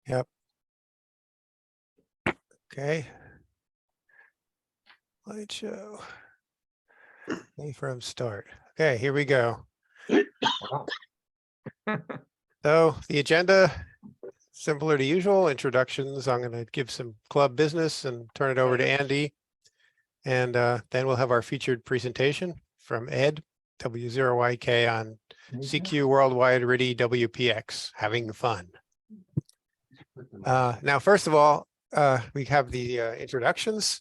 Yep. Okay. Slideshow. Play from start. Okay, here we go. So the agenda, similar to usual, introductions. I'm going to give some club business and turn it over to Andy. And then we'll have our featured presentation from Ed, W0YK on CQ Worldwide RTTY WPX, having fun. Now, first of all, we have the introductions.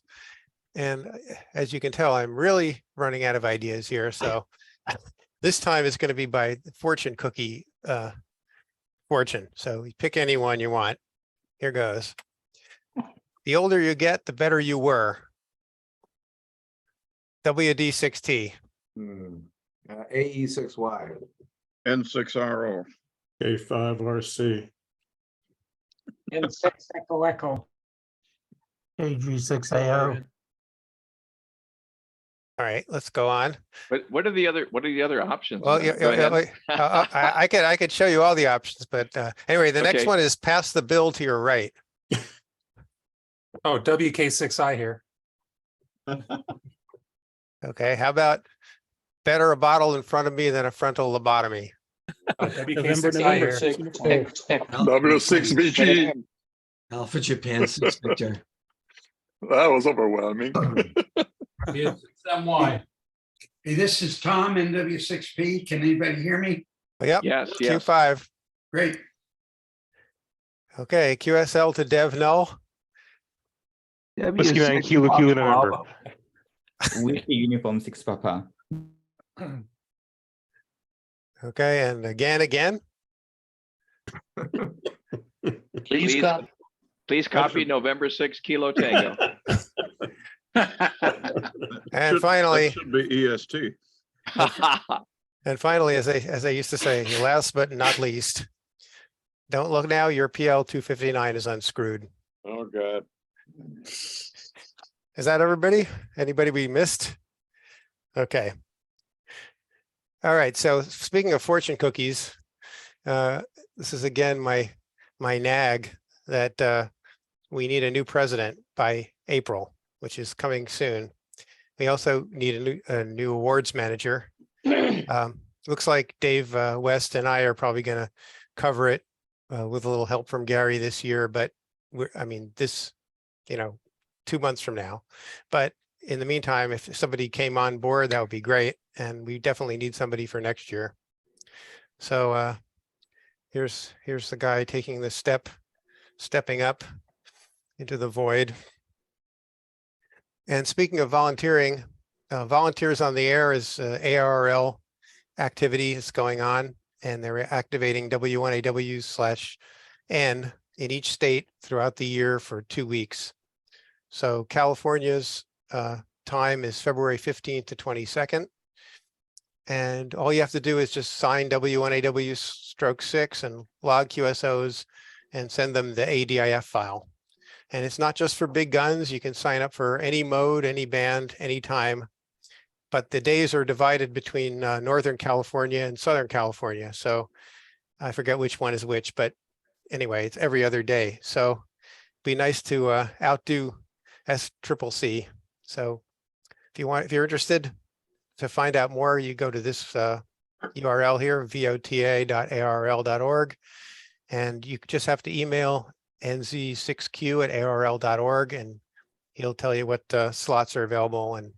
And as you can tell, I'm really running out of ideas here. So this time it's going to be by fortune cookie fortune. So you pick any one you want. Here goes. The older you get, the better you were. WD6T. AE6Y. N6RO. K5RC. N6 Echo Echo. AG6AO. All right, let's go on. But what are the other options? Well, Go ahead. wait, I could show you all the options, but anyway, the next Okay. one is pass the bill to your right. Oh, WK6I here. Okay, how about better a bottle in front of me than a frontal lobotomy? WK6I here. W6BG. Alpha Japan Secretary. That was overwhelming. Hey, this is Tom, NW6P. Can anybody hear me? Yep. Yes, yes. Q5. Great. Okay, QSL to Dev Null. Whiskey 9 Kilo Kilo November. Whiskey Uniform 6 Papa. Okay, and again. Please copy November 6 Kilo Tango. And finally, That should be EST. as I used to say, last but not least, don't look now, your PL 259 is unscrewed. Oh, God. Is that everybody? Anybody we missed? Okay. All right, so speaking of fortune cookies, this is again my nag that we need a new president by April, which is coming soon. We also need a new awards manager. Looks like Dave West and I are probably going to cover it with a little help from Gary this year, but this, 2 months from now. But in the meantime, if somebody came on board, that would be great. And we definitely need somebody for next year. So here's the guy taking the stepping up into the void. And speaking of volunteering, Volunteers on the Air is ARRL activity is going on, and they're activating W1AW/N in each state throughout the year for 2 weeks. So California's time is February 15th to 22nd. And all you have to do is just sign W1AW/6 and log QSOs and send them the ADIF file. And it's not just for big guns. You can sign up for any mode, any band, anytime. But the days are divided between Northern California and Southern California. So I forget which one is which, but anyway, it's every other day. So it'd be nice to outdo SCCC. So if you're interested to find out more, you go to this URL here, vota.arl.org, and you just have to email nz6q@arl.org, and he'll tell you what slots are available, and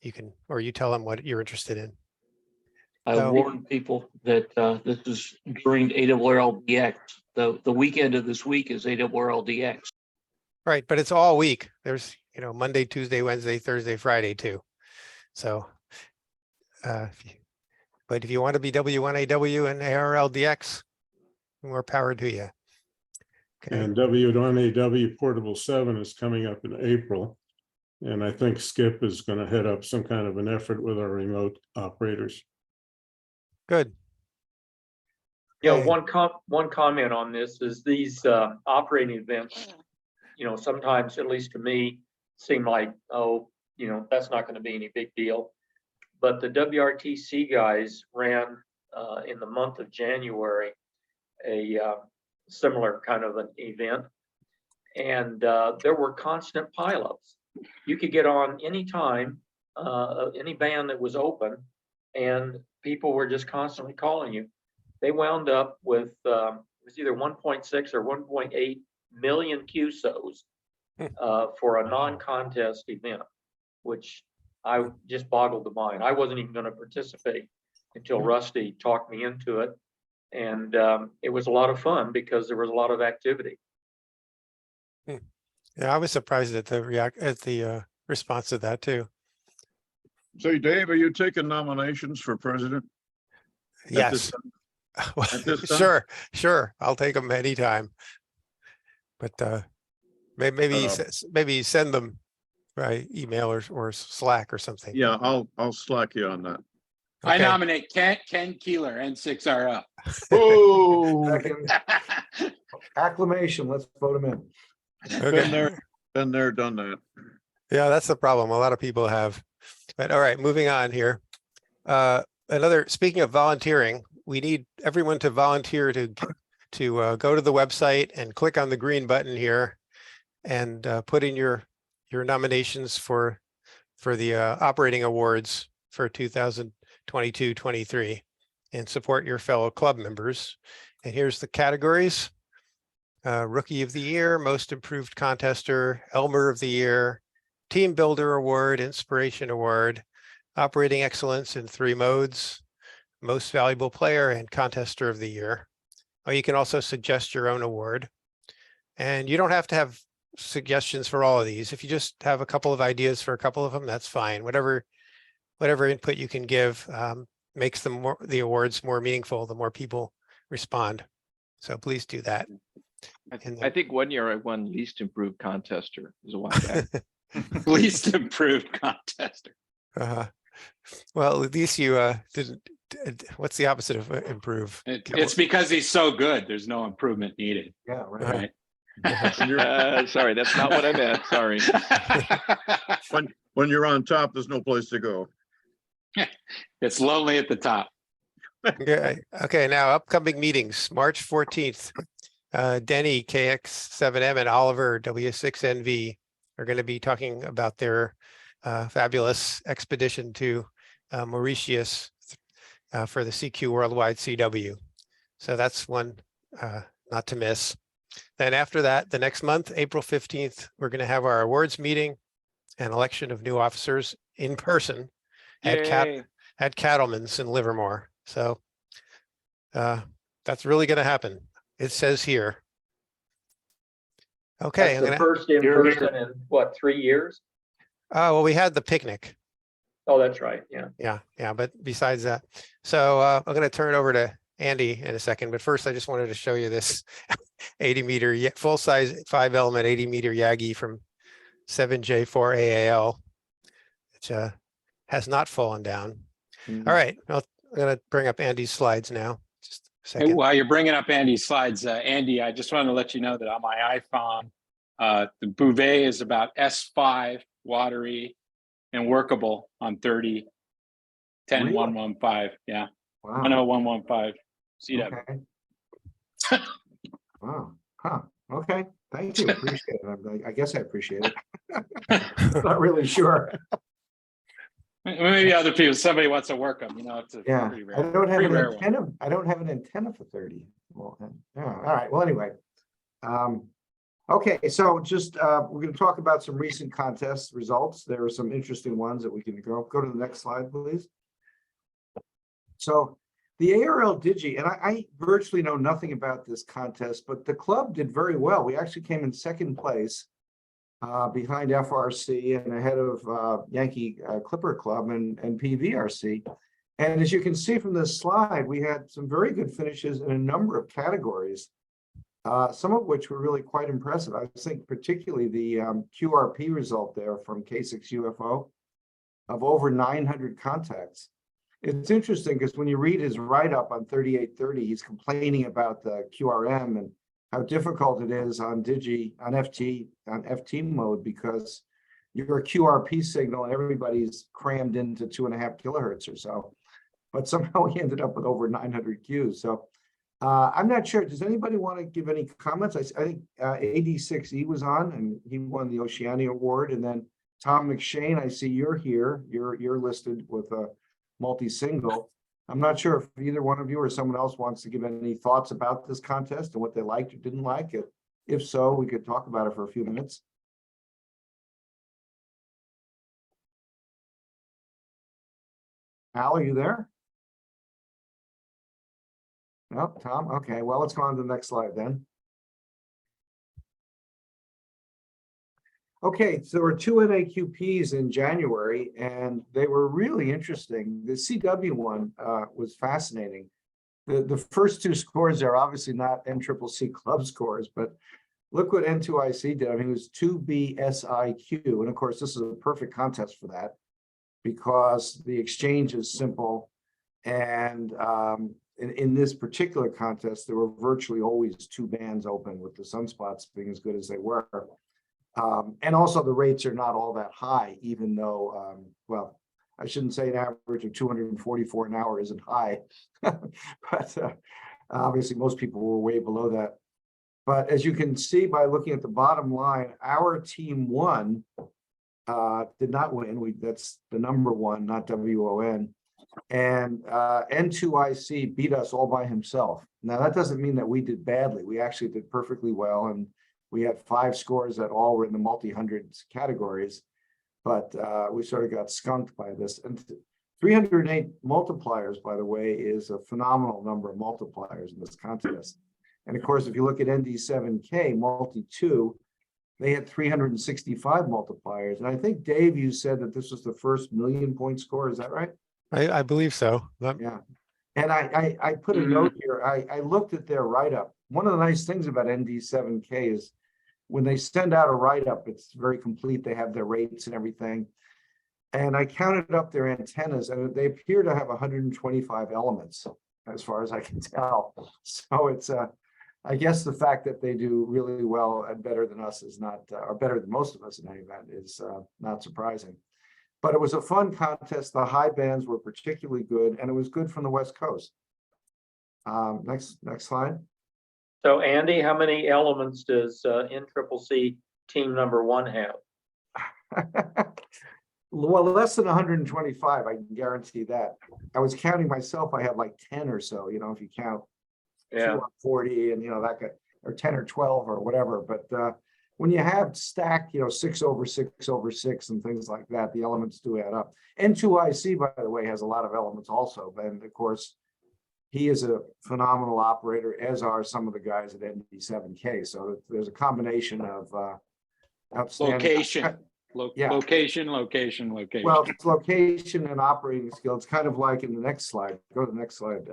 you tell them what you're interested in. I warn people that this is during ARLDX. The weekend of this week is ARLDX. Right, but it's all week. There's Monday, Tuesday, Wednesday, Thursday, Friday too. So, but if you want to be W1AW and ARLDX, more power to you. Okay. And W1AW Portable 7 is coming up in April. And I think Skip is going to head up some kind of an effort with our remote operators. Good. Yeah, one comment on this is these operating events, sometimes, at least to me, seem like, that's not going to be any big deal. But the WRTC guys ran in the month of January a similar kind of an event. And there were constant pileups. You could get on anytime, any band that was open, and people were just constantly calling you. They wound up with it was either 1.6 or 1.8 million QSOs for a non-contest event, which I just boggled the mind. I wasn't even going to participate until Rusty talked me into it, and it was a lot of fun because there was a lot of activity. Yeah, I was surprised at the response to that too. Say, Dave, are you taking nominations for president? Yes. At this time? Sure. I'll take them anytime. But maybe send them by email or Slack or something. Yeah, I'll slack you on that. I Okay. nominate Ken Keeler, N6RO. Oh, acclamation. Let's vote him in. Okay. Been there, done that. Yeah, that's the problem. A lot of people have. But all right, moving on here. Speaking of volunteering, we need everyone to volunteer to go to the website and click on the green button here and put in your nominations for the operating awards for 2022-23 and support your fellow club members. And here's the categories. Rookie of the Year, Most Improved Contester, Elmer of the Year, Team Builder Award, Inspiration Award, Operating Excellence in 3 modes, Most Valuable Player, and Contester of the Year. You can also suggest your own award. And you don't have to have suggestions for all of these. If you just have a couple of ideas for a couple of them, that's fine. Whatever input you can give makes the awards more meaningful, the more people respond. So please do that. I think one year I won least improved contester. It was a while back. Least improved contester. Well, at least you didn't. What's the opposite of improve? It's because he's so good. There's no improvement needed. Yeah, right. Sorry, that's not what I meant. Sorry. When you're on top, there's no place to go. It's lonely at the top. Yeah. Okay. Now, upcoming meetings, March 14th. Denny KX7M and Oliver W6NV are going to be talking about their fabulous expedition to Mauritius for the CQ Worldwide CW. So that's one not to miss. Then after that, the next month, April 15th, we're going to have our awards meeting and election of new officers in person at Cattleman's in Livermore. So that's really going to happen. It says here. Okay. That's the first in person in what, 3 years? Well, we had the picnic. Oh, that's right. Yeah. Yeah. But besides that, so I'm going to turn it over to Andy in a second. But first, I just wanted to show you this 80-meter full size 5-element 80-meter Yagi from 7J4 AAL, which has not fallen down. All right. Well, I'm going to bring up Andy's slides now. Just a second. While you're bringing up Andy's slides, Andy, I just wanted to let you know that on my iPhone, the Bouvet is about S5, watery, and workable on 30, 10, Really? 115. Yeah. Wow. 10115. CW. Okay. Wow. Huh. Okay. Thank you. Appreciate it. I guess I appreciate it. Not really sure. Maybe other people, somebody wants to work them, it's a pretty rare. I don't have pretty an rare one. antenna. I don't have an antenna for 30. Well, yeah. All right. Well, anyway. Okay, so just we're going to talk about some recent contest results. There are some interesting ones that we can go to the next slide, please. So the ARL Digi, and I virtually know nothing about this contest, but the club did very well. We actually came in second place behind FRC and ahead of Yankee Clipper Club and PVRC. And as you can see from this slide, we had some very good finishes in a number of categories. Some of which were really quite impressive. I think particularly the QRP result there from K6 UFO of over 900 contacts. It's interesting because when you read his write-up on 3830, he's complaining about the QRM and how difficult it is on FT mode because you're a QRP signal and everybody's crammed into 2.5 kilohertz or so. But somehow he ended up with over 900 Qs. So I'm not sure. Does anybody want to give any comments? I think AD6E was on and he won the Oceania Award. And then Tom McShane, I see you're here. You're listed with a multi-single. I'm not sure if either one of you or someone else wants to give any thoughts about this contest and what they liked or didn't like it. If so, we could talk about it for a few minutes. Al, are you there? No, Tom? Okay, well, let's go on to the next slide then. Okay, so there were 2 NAQPs in January, and they were really interesting. The CW one was fascinating. The first 2 scores are obviously not NCCC club scores, but look what N2IC did. I mean, it was 2BSIQ, and of course, this is a perfect contest for that because the exchange is simple, and in this particular contest, there were virtually always 2 bands open, with the sunspots being as good as they were. And also the rates are not all that high, even though, well, I shouldn't say an average of 244 an hour isn't high, but obviously most people were way below that. But as you can see by looking at the bottom line, our team won, did not win. That's the number 1, not WON. And N2IC beat us all by himself. Now, that doesn't mean that we did badly. We actually did perfectly well. And we had 5 scores that all were in the multi-hundreds categories, but we sort of got skunked by this. And 308 multipliers, by the way, is a phenomenal number of multipliers in this contest. And of course, if you look at ND7K multi-2, they had 365 multipliers. And I think, Dave, you said that this was the first million-point score. Is that right? I believe so. Yeah. And I put a note here. I looked at their write-up. One of the nice things about ND7K is when they send out a write-up, it's very complete. They have their rates and everything. And I counted up their antennas, and they appear to have 125 elements, as far as I can tell. So it's, I guess the fact that they do really well and better than us is not, or better than most of us in any event, is not surprising. But it was a fun contest. The high bands were particularly good, and it was good from the West Coast. Next slide. So Andy, how many elements does NCCC team number 1 have? Well, less than 125, I can guarantee that. I was counting myself, I have like 10 or so, you know, if you count 40 and, you know, that could, or 10 or 12 or whatever. But when you have stacked, you know, 6 over 6 over 6 and things like that, the elements do add up. N2IC, by the way, has a lot of elements also. And of course, he is a phenomenal operator, as are some of the guys at ND7K. So there's a combination of outstanding Location. Yeah. Location. Well, it's location and operating skill. It's kind of like in the next slide. Go to the next slide,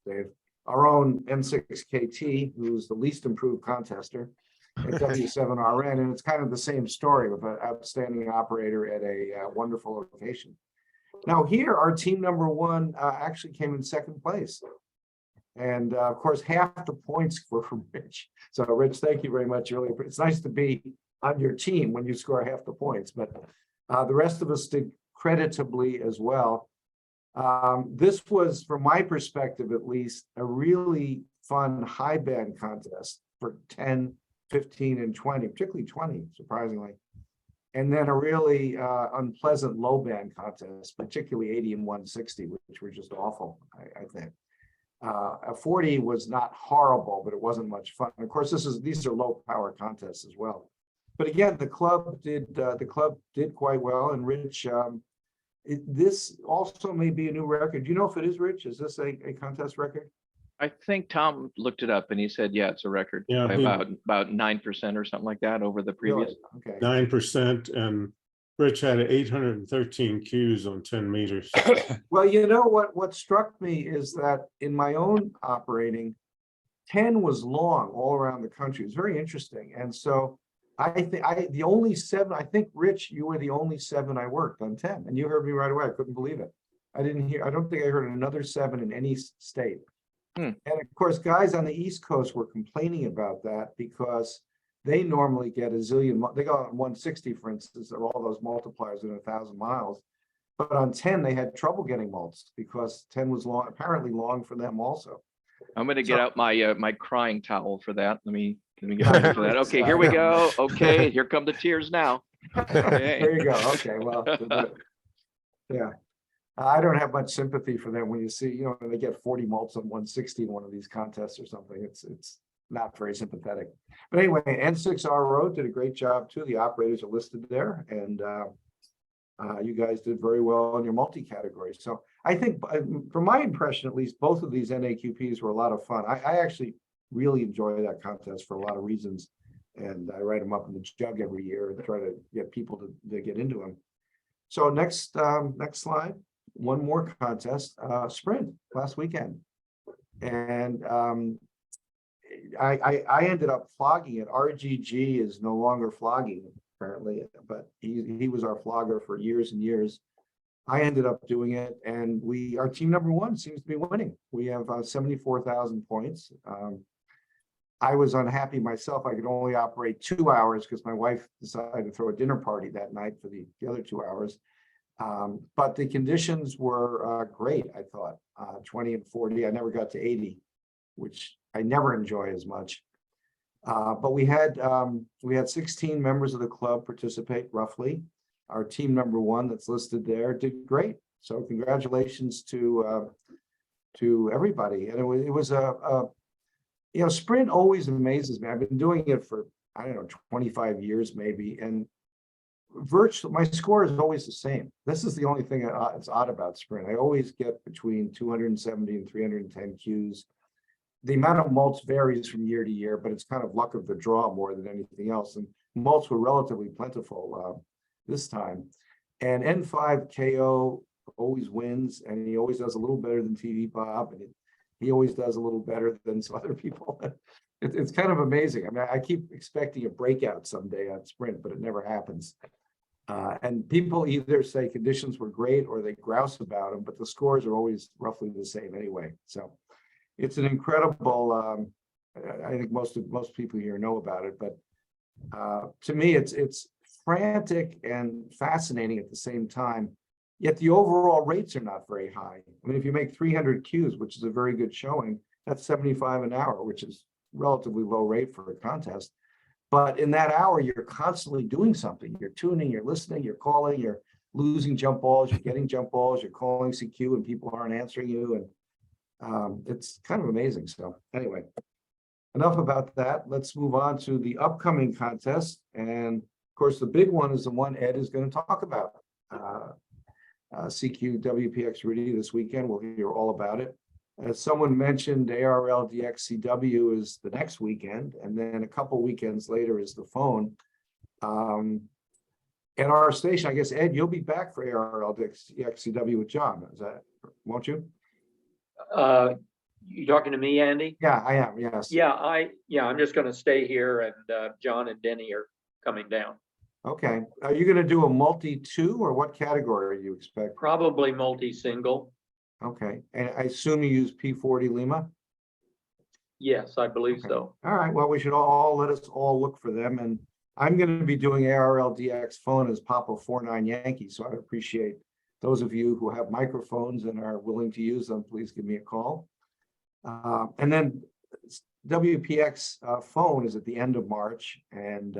Dave. Our own N6KT, who's the least improved contester at W7RN, and it's kind of the same story with an outstanding operator at a wonderful location. Now here, our team number 1 actually came in 2nd place. And of course, half the points were from Rich. So Rich, thank you very much. Really, it's nice to be on your team when you score half the points, but the rest of us did creditably as well. This was, from my perspective at least, a really fun high band contest for 10, 15, and 20, particularly 20, surprisingly. And then a really unpleasant low band contest, particularly 80 and 160, which were just awful, I think. A 40 was not horrible, but it wasn't much fun. And of course, these are low power contests as well. But again, the club did quite well. And Rich, this also may be a new record. Do you know if it is, Rich? Is this a contest record? I think Tom looked it up and he said, yeah, it's a record by about 9% or something like that over the previous. Really? Okay. 9%, and Rich had 813 Qs on 10 meters. Well, you know what struck me is that in my own operating, 10 was long all around the country. It's very interesting. And so I think, Rich, you were the only 7 I worked on 10, and you heard me right away. I couldn't believe it. I don't think I heard another 7 in any state. And of course, guys on the East Coast were complaining about that because they normally get a zillion. They go on 160, for instance, there are all those multipliers in 1,000 miles. But on 10, they had trouble getting mults because 10 was long, apparently long for them also. I'm gonna get out my my crying towel for that. Let me get ready for that. Okay, here we go. Okay, here come the tears now. Okay. There you go. Okay, well, yeah. I don't have much sympathy for them when you see, you know, when they get 40 mults on 160 in one of these contests or something. It's not very sympathetic. But anyway, N6R Road did a great job too. The operators are listed there, and you guys did very well in your multi-category. So I think, from my impression at least, both of these NAQPs were a lot of fun. I actually really enjoy that contest for a lot of reasons, and I write them up in the jug every year and try to get people to get into them. So next slide. One more contest, sprint last weekend, and I ended up flogging it. RGG is no longer flogging apparently, but he was our flogger for years and years. I ended up doing it, and our team number one seems to be winning. We have 74,000 points. I was unhappy myself. I could only operate 2 hours because my wife decided to throw a dinner party that night for the other 2 hours. But the conditions were great, I thought. 20 and 40. I never got to 80, which I never enjoy as much. But we had 16 members of the club participate roughly. Our team number one that's listed there did great. So congratulations to everybody. And it was you know, sprint always amazes me. I've been doing it for, I don't know, 25 years maybe, and virtually my score is always the same. This is the only thing that's odd about sprint. I always get between 270 and 310 Qs. The amount of mults varies from year to year, but it's kind of luck of the draw more than anything else. And mults were relatively plentiful this time. And N5 KO always wins, and he always does a little better than TV Bob, and he always does a little better than some other people. It's kind of amazing. I mean, I keep expecting a breakout someday on sprint, but it never happens. And people either say conditions were great or they grouse about them, but the scores are always roughly the same anyway. So it's an incredible, I think most people here know about it, but to me, it's frantic and fascinating at the same time, yet the overall rates are not very high. I mean, if you make 300 Qs, which is a very good showing, that's 75 an hour, which is relatively low rate for a contest. But in that hour, you're constantly doing something. You're tuning, you're listening, you're calling, you're losing jump balls, you're getting jump balls, you're calling CQ and people aren't answering you. And it's kind of amazing. So anyway, enough about that. Let's move on to the upcoming contest. And of course, the big one is the one Ed is going to talk about. CQ WPX RTTY this weekend. We'll hear all about it. As someone mentioned, ARL DXCW is the next weekend, and then a couple weekends later is the phone. At our station, I guess, Ed, you'll be back for ARL DXCW with John. Is that, won't you? You talking to me, Andy? Yeah, I am. Yes. Yeah, I'm just going to stay here, and John and Denny are coming down. Okay. Are you going to do a multi-2, or what category you expect? Probably multi-single. Okay. And I assume you use P40 Lima? Yes, I believe Okay. so. All right. Well, we should let us all look for them. And I'm going to be doing ARL DX phone as Papa 49 Yankee. So I appreciate those of you who have microphones and are willing to use them. Please give me a call. And then WPX phone is at the end of March. And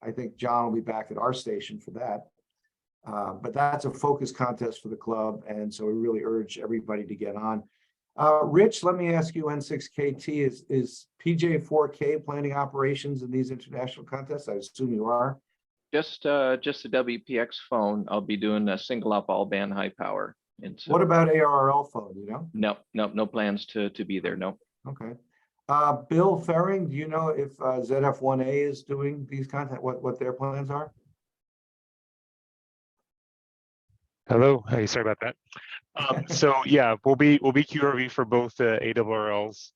I think John will be back at our station for that. But that's a focus contest for the club. And so we really urge everybody to get on. Rich, let me ask you, N6KT, is PJ4K planning operations in these international contests? I assume you are. Just the WPX phone. I'll be doing a single up all band high power. And so, What about ARL phone, you know? No plans to be there. No. Okay. Bill Ferring, do you know if ZF1A is doing these content, what their plans are? Hello. Hey, sorry about that. So yeah, we'll be QRV for both ARLs.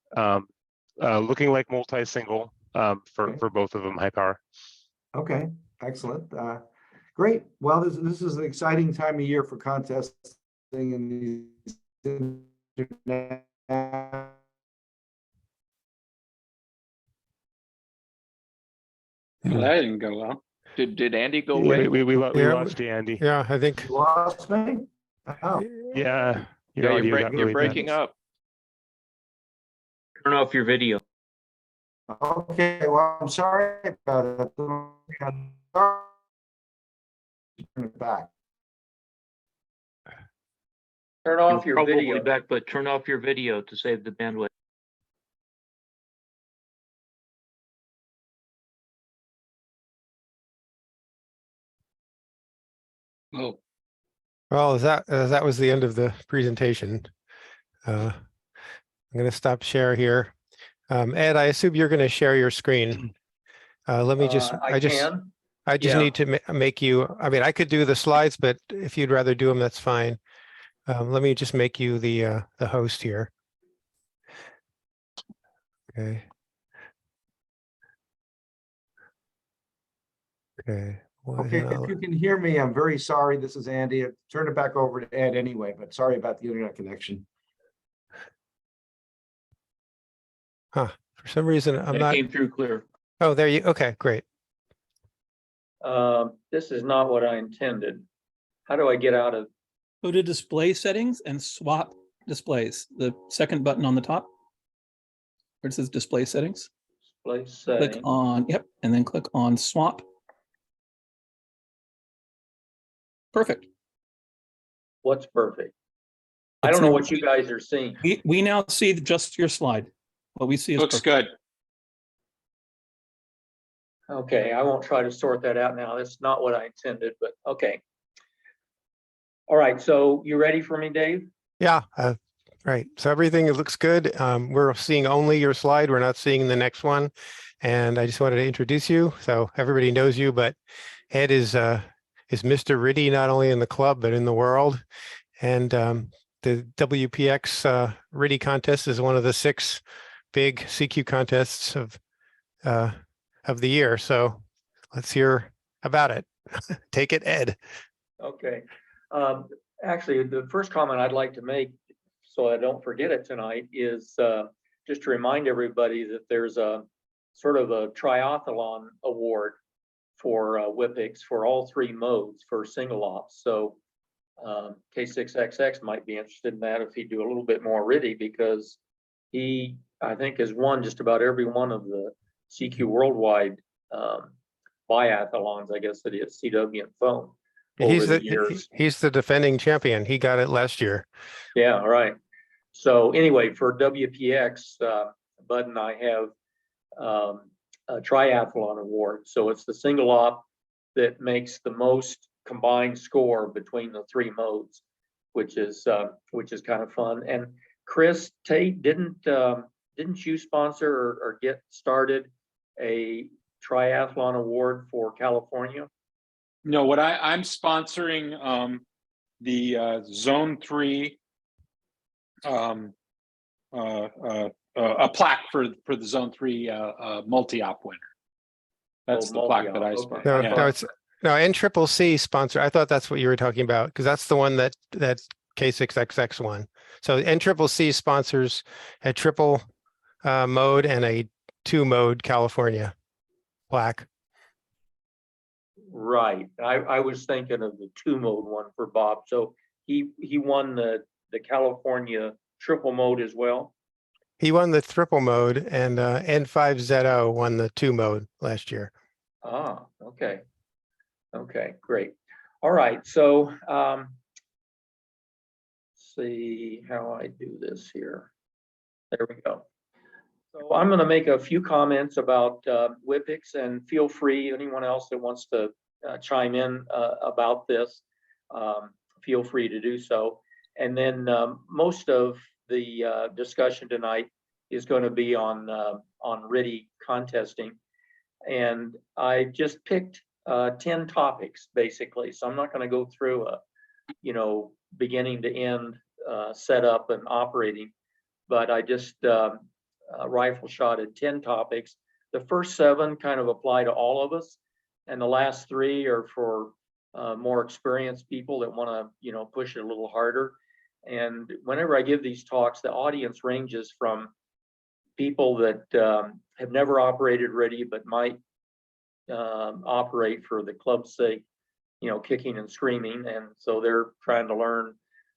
Looking like multi-single for both of them, high power. Okay, excellent. Great. Well, this is an exciting time of year for contesting in these internet. Well, that didn't go well. Did Andy go away? We lost you, Andy. Yeah, I think. You lost me? Oh. Yeah. You're breaking up. Turn off your video. Okay, well, I'm sorry about it. I'm sorry. Turn it back. Turn You're off your probably video. back, but turn off your video to save the bandwidth. Oh, Well, that was the end of the presentation. I'm going to stop share here. Ed, I assume you're going to share your screen. Let me just, I can. I just Yeah. need to make you, I mean, I could do the slides, but if you'd rather do them, that's fine. Let me just make you the host here. Okay. Okay. Well, Okay, then if I'll- you can hear me, I'm very sorry. This is Andy. Turn it back over to Ed anyway, but sorry about the internet connection. for some reason, I'm That not, came through clear. oh, there you, okay, great. This is not what I intended. How do I get out of Go to display settings and swap displays. The second button on the top. Where it says display settings. display Click settings? on, yep, and then click on swap. Perfect. What's perfect? I don't know what you guys are seeing. We now see just your slide. What we see is looks perfect. good. Okay, I won't try to sort that out now. That's not what I intended, but okay. All right, so you ready for me, Dave? Yeah, right. So everything looks good. We're seeing only your slide. We're not seeing the next one. And I just wanted to introduce you. So everybody knows you, but Ed is Mr. RTTY, not only in the club, but in the world. And the WPX RTTY contest is one of the 6 big CQ contests of the year. So let's hear about it. Take it, Ed. Okay. Actually, the first comment I'd like to make, so I don't forget it tonight, is just to remind everybody that there's a sort of a triathlon award for WPX for all 3 modes for single ops. So K6XX might be interested in that if he'd do a little bit more RTTY, because he, I think, has won just about every one of the CQ Worldwide biathlons, I guess it is, CW and phone. Over the years. He's the defending champion. He got it last year. Yeah, right. So anyway, for WPX, Bud and I have a triathlon award. So it's the single op that makes the most combined score between the 3 modes, which is kind of fun. And Chris Tate, didn't you sponsor or get started a triathlon award for California? No, what I'm sponsoring the Zone 3 a plaque for the Zone 3 multi-op winner. That's the plaque that I sponsor. No, Yeah. no, it's no NCCC sponsor. I thought that's what you were talking about, because that's the one that K6XX won. So NCCC sponsors a triple mode and a 2-mode California plaque. Right. I was thinking of the 2-mode one for Bob. So he won the California triple mode as well. He won the triple mode, and N5ZO won the 2-mode last year. Ah, okay. Okay, great. All right. So see how I do this here. There we go. So I'm going to make a few comments about WPX, and feel free, anyone else that wants to chime in about this, feel free to do so. And then most of the discussion tonight is going to be on RTTY contesting. And I just picked 10 topics, basically. So I'm not going to go through a, beginning to end setup and operating, but I just rifle shotted 10 topics. The first 7 kind of apply to all of us, and the last 3 are for more experienced people that want to, push it a little harder. And whenever I give these talks, the audience ranges from people that have never operated RTTY but might operate for the club's sake, kicking and screaming, and so they're trying to learn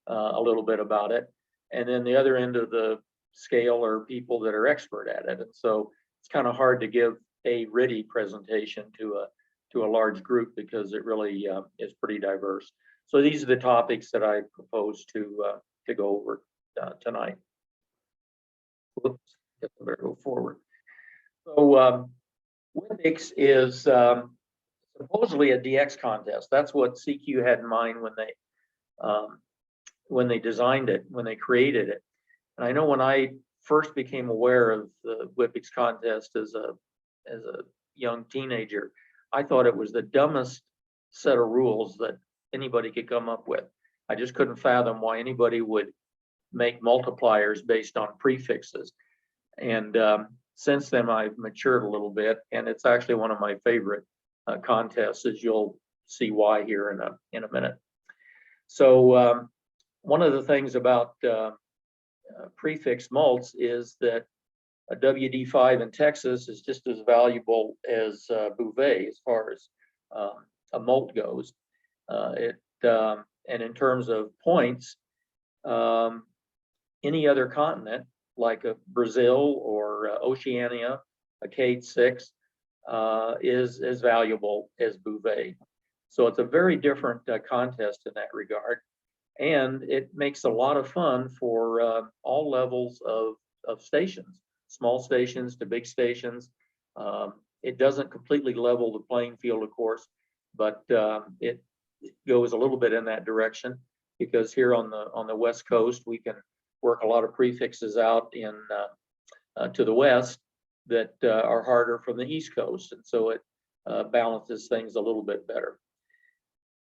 a little bit about it. And then the other end of the scale are people that are expert at it. And so it's kind of hard to give a RTTY presentation to a large group because it really is pretty diverse. So these are the topics that I propose to go over tonight. Whoops, I better go forward. So WPX is supposedly a DX contest. That's what CQ had in mind when they designed it, when they created it. And I know when I first became aware of the WPX contest as a young teenager, I thought it was the dumbest set of rules that anybody could come up with. I just couldn't fathom why anybody would make multipliers based on prefixes. And since then, I've matured a little bit, and it's actually one of my favorite contests, as you'll see why here in a minute. So one of the things about prefix mults is that a WD5 in Texas is just as valuable as Bouvet as far as a mult goes. And in terms of points, any other continent like Brazil or Oceania, a Cade 6 is as valuable as Bouvet. So it's a very different contest in that regard. And it makes a lot of fun for all levels of stations, small stations to big stations. It doesn't completely level the playing field, of course, but it goes a little bit in that direction, because here on the West Coast, we can work a lot of prefixes out in to the West that are harder from the East Coast. And so it balances things a little bit better.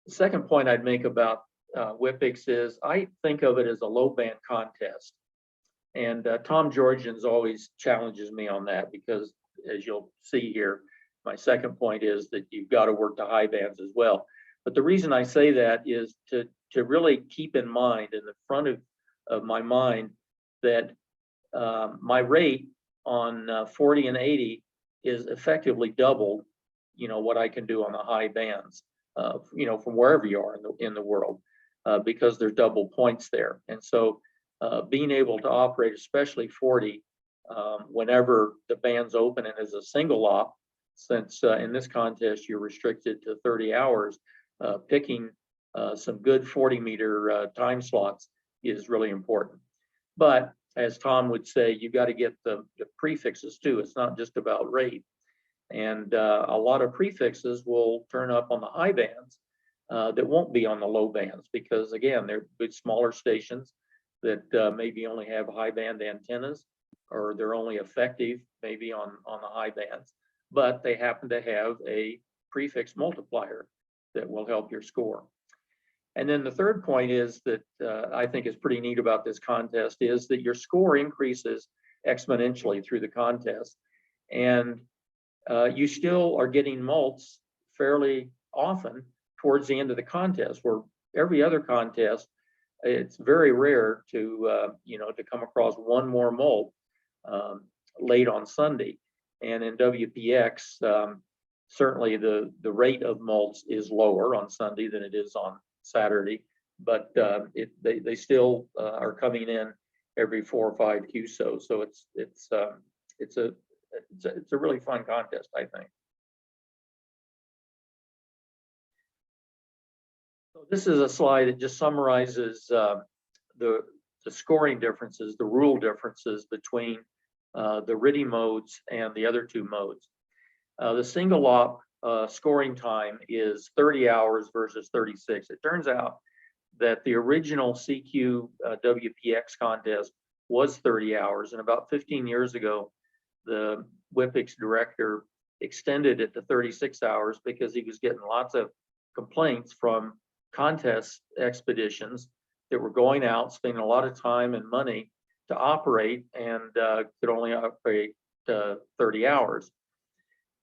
The second point I'd make about WPX is I think of it as a low band contest. And Tom Georgians always challenges me on that, because as you'll see here, my second point is that you've got to work the high bands as well. But the reason I say that is to really keep in mind, in the front of my mind, that my rate on 40 and 80 is effectively doubled, what I can do on the high bands, from wherever you are in the world, because there's double points there. And so being able to operate, especially 40, whenever the band's open and is a single op, since in this contest you're restricted to 30 hours, picking some good 40-meter time slots is really important. But as Tom would say, you got to get the prefixes too. It's not just about rate. And a lot of prefixes will turn up on the high bands that won't be on the low bands, because again, they're big, smaller stations that maybe only have high band antennas, or they're only effective maybe on the high bands, but they happen to have a prefix multiplier that will help your score. And then the third point is that I think is pretty neat about this contest is that your score increases exponentially through the contest. And you still are getting mults fairly often towards the end of the contest, where every other contest, it's very rare to to come across one more mult late on Sunday. And in WPX, certainly the rate of mults is lower on Sunday than it is on Saturday, but they still are coming in every 4 or 5 QSO. So it's a really fun contest, I think. So this is a slide that just summarizes the scoring differences, the rule differences between the RTTY modes and the other two modes. The single op scoring time is 30 hours versus 36. It turns out that the original CQ WPX contest was 30 hours, and about 15 years ago, the WPX director extended it to 36 hours because he was getting lots of complaints from contest expeditions that were going out, spending a lot of time and money to operate, and could only operate 30 hours.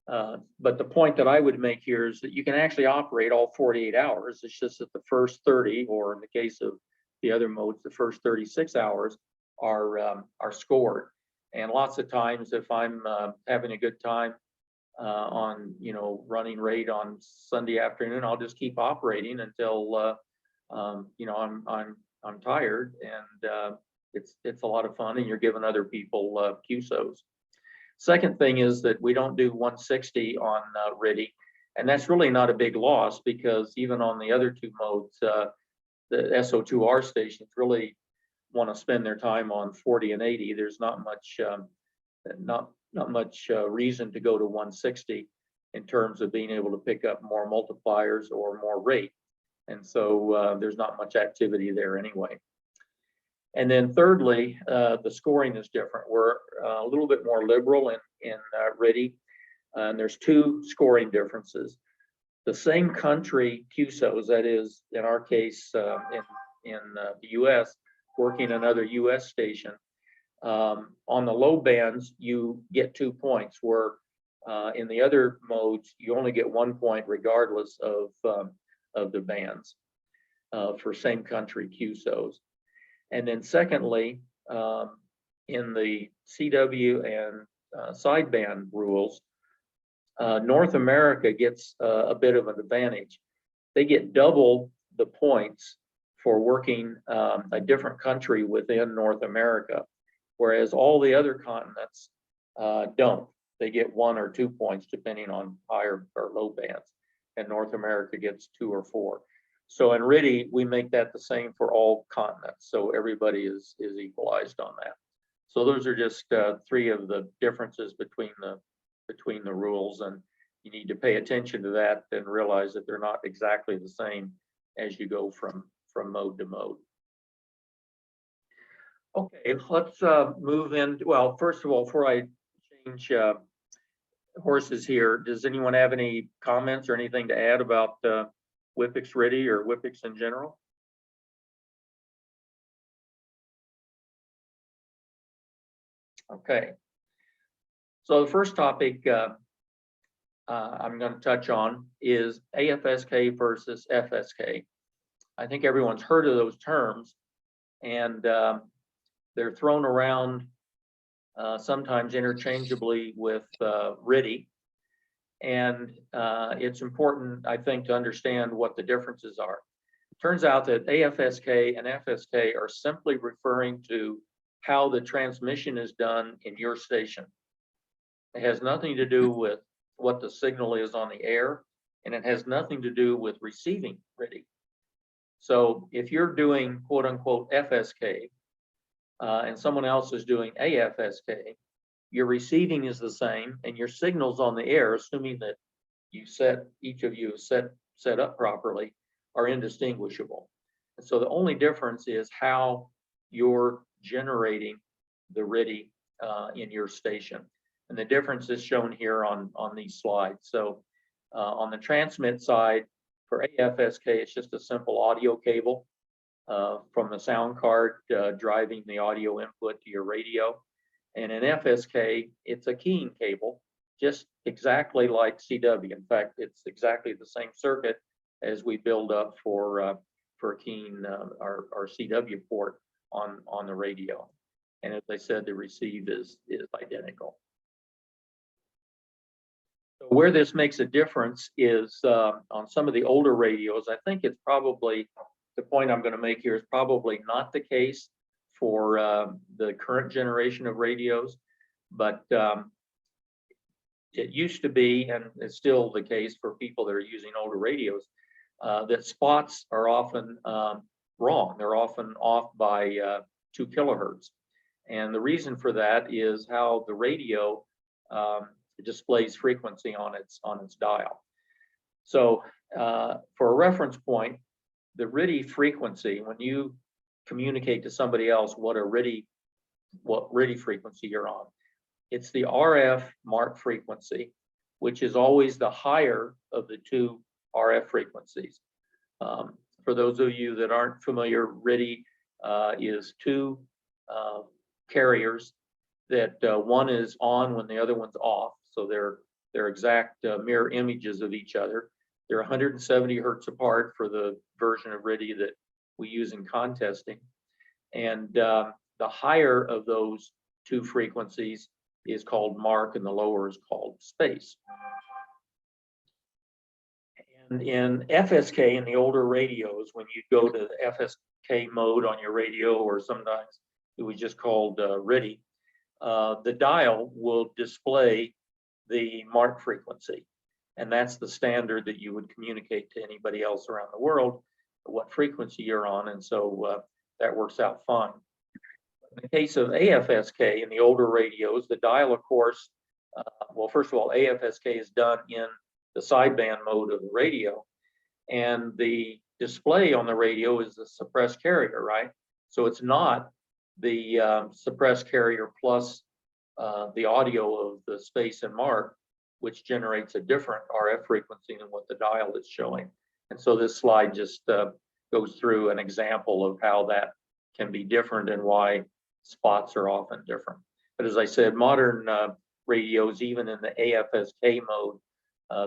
But the point that I would make here is that you can actually operate all 48 hours. It's just that the first 30, or in the case of the other modes, the first 36 hours are scored. And lots of times, if I'm having a good time on running rate on Sunday afternoon, I'll just keep operating until I'm tired, and it's a lot of fun, and you're giving other people QSOs. Second thing is that we don't do 160 on RTTY, and that's really not a big loss, because even on the other two modes, the SO2R stations really want to spend their time on 40 and 80. There's not much reason to go to 160 in terms of being able to pick up more multipliers or more rate. And so there's not much activity there anyway. And then thirdly, the scoring is different. We're a little bit more liberal in RTTY, and there's two scoring differences. The same country QSOs, that is, in our case, in the US, working another US station, on the low bands, you get 2 points, where in the other modes, you only get 1 point regardless of the bands for same country QSOs. And then secondly, in the CW and sideband rules, North America gets a bit of an advantage. They get double the points for working a different country within North America, whereas all the other continents don't. They get 1 or 2 points depending on higher or low bands, and North America gets 2 or 4. So in RTTY, we make that the same for all continents, so everybody is equalized on that. So those are just 3 of the differences between the rules, and you need to pay attention to that and realize that they're not exactly the same as you go from mode to mode. Okay, let's move in. Well, first of all, before I change horses here, does anyone have any comments or anything to add about WPX RTTY or WPX in general? Okay. So the first topic I'm going to touch on is AFSK versus FSK. I think everyone's heard of those terms, and they're thrown around sometimes interchangeably with RTTY. And it's important, I think, to understand what the differences are. Turns out that AFSK and FSK are simply referring to how the transmission is done in your station. It has nothing to do with what the signal is on the air, and it has nothing to do with receiving RTTY. So if you're doing quote unquote FSK and someone else is doing AFSK, your receiving is the same, and your signals on the air, assuming that each of you set up properly, are indistinguishable. And so the only difference is how you're generating the RTTY in your station. And the difference is shown here on these slides. So on the transmit side, for AFSK, it's just a simple audio cable from the sound card driving the audio input to your radio. And in FSK, it's a keying cable, just exactly like CW. In fact, it's exactly the same circuit as we build up for keying our CW port on the radio. And as I said, the receive is identical. So where this makes a difference is on some of the older radios. I think it's probably, the point I'm going to make here is probably not the case for the current generation of radios, but it used to be, and it's still the case for people that are using older radios, that spots are often wrong. They're often off by 2 kilohertz. And the reason for that is how the radio displays frequency on its dial. So for a reference point, the RTTY frequency, when you communicate to somebody else what RTTY frequency you're on, it's the RF mark frequency, which is always the higher of the 2 RF frequencies. For those of you that aren't familiar, RTTY is 2 carriers that one is on when the other one's off. So they're exact mirror images of each other. They're 170 hertz apart for the version of RTTY that we use in contesting. And the higher of those 2 frequencies is called mark, and the lower is called space. And in FSK, in the older radios, when you go to the FSK mode on your radio, or sometimes it was just called RTTY, the dial will display the mark frequency. And that's the standard that you would communicate to anybody else around the world, what frequency you're on. And so that works out fine. In the case of AFSK in the older radios, the dial, of course, well, first of all, AFSK is done in the sideband mode of the radio. And the display on the radio is the suppressed carrier, right? So it's not the suppressed carrier plus the audio of the space and mark, which generates a different RF frequency than what the dial is showing. And so this slide just goes through an example of how that can be different and why spots are often different. But as I said, modern radios, even in the AFSK mode,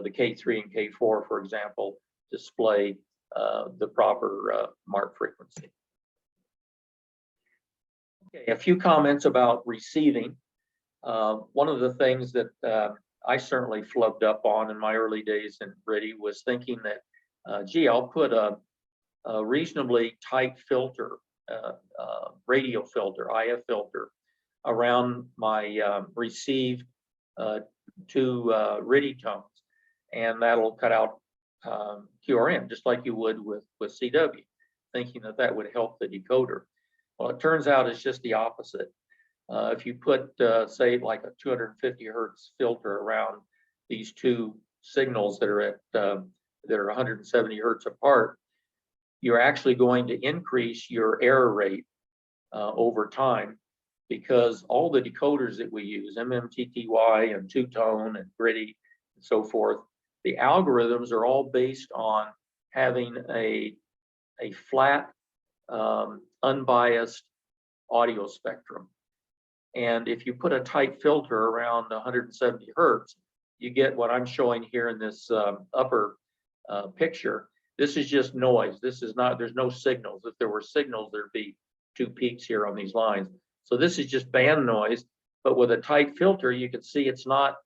the K3 and K4, for example, display the proper mark frequency. Okay, a few comments about receiving. One of the things that I certainly flubbed up on in my early days in RTTY was thinking that, gee, I'll put a reasonably tight filter, radio filter, IF filter, around my received two RTTY tones, and that'll cut out QRM, just like you would with CW, thinking that that would help the decoder. Well, it turns out it's just the opposite. If you put, say, like a 250 hertz filter around these two signals that are at that are 170 hertz apart, you're actually going to increase your error rate over time, because all the decoders that we use, MMTTY and two-tone and RTTY and so forth, the algorithms are all based on having a flat, unbiased audio spectrum. And if you put a tight filter around 170 hertz, you get what I'm showing here in this upper picture. This is just noise. This is not, there's no signals. If there were signals, there'd be two peaks here on these lines. So this is just band noise, but with a tight filter, you can see it's not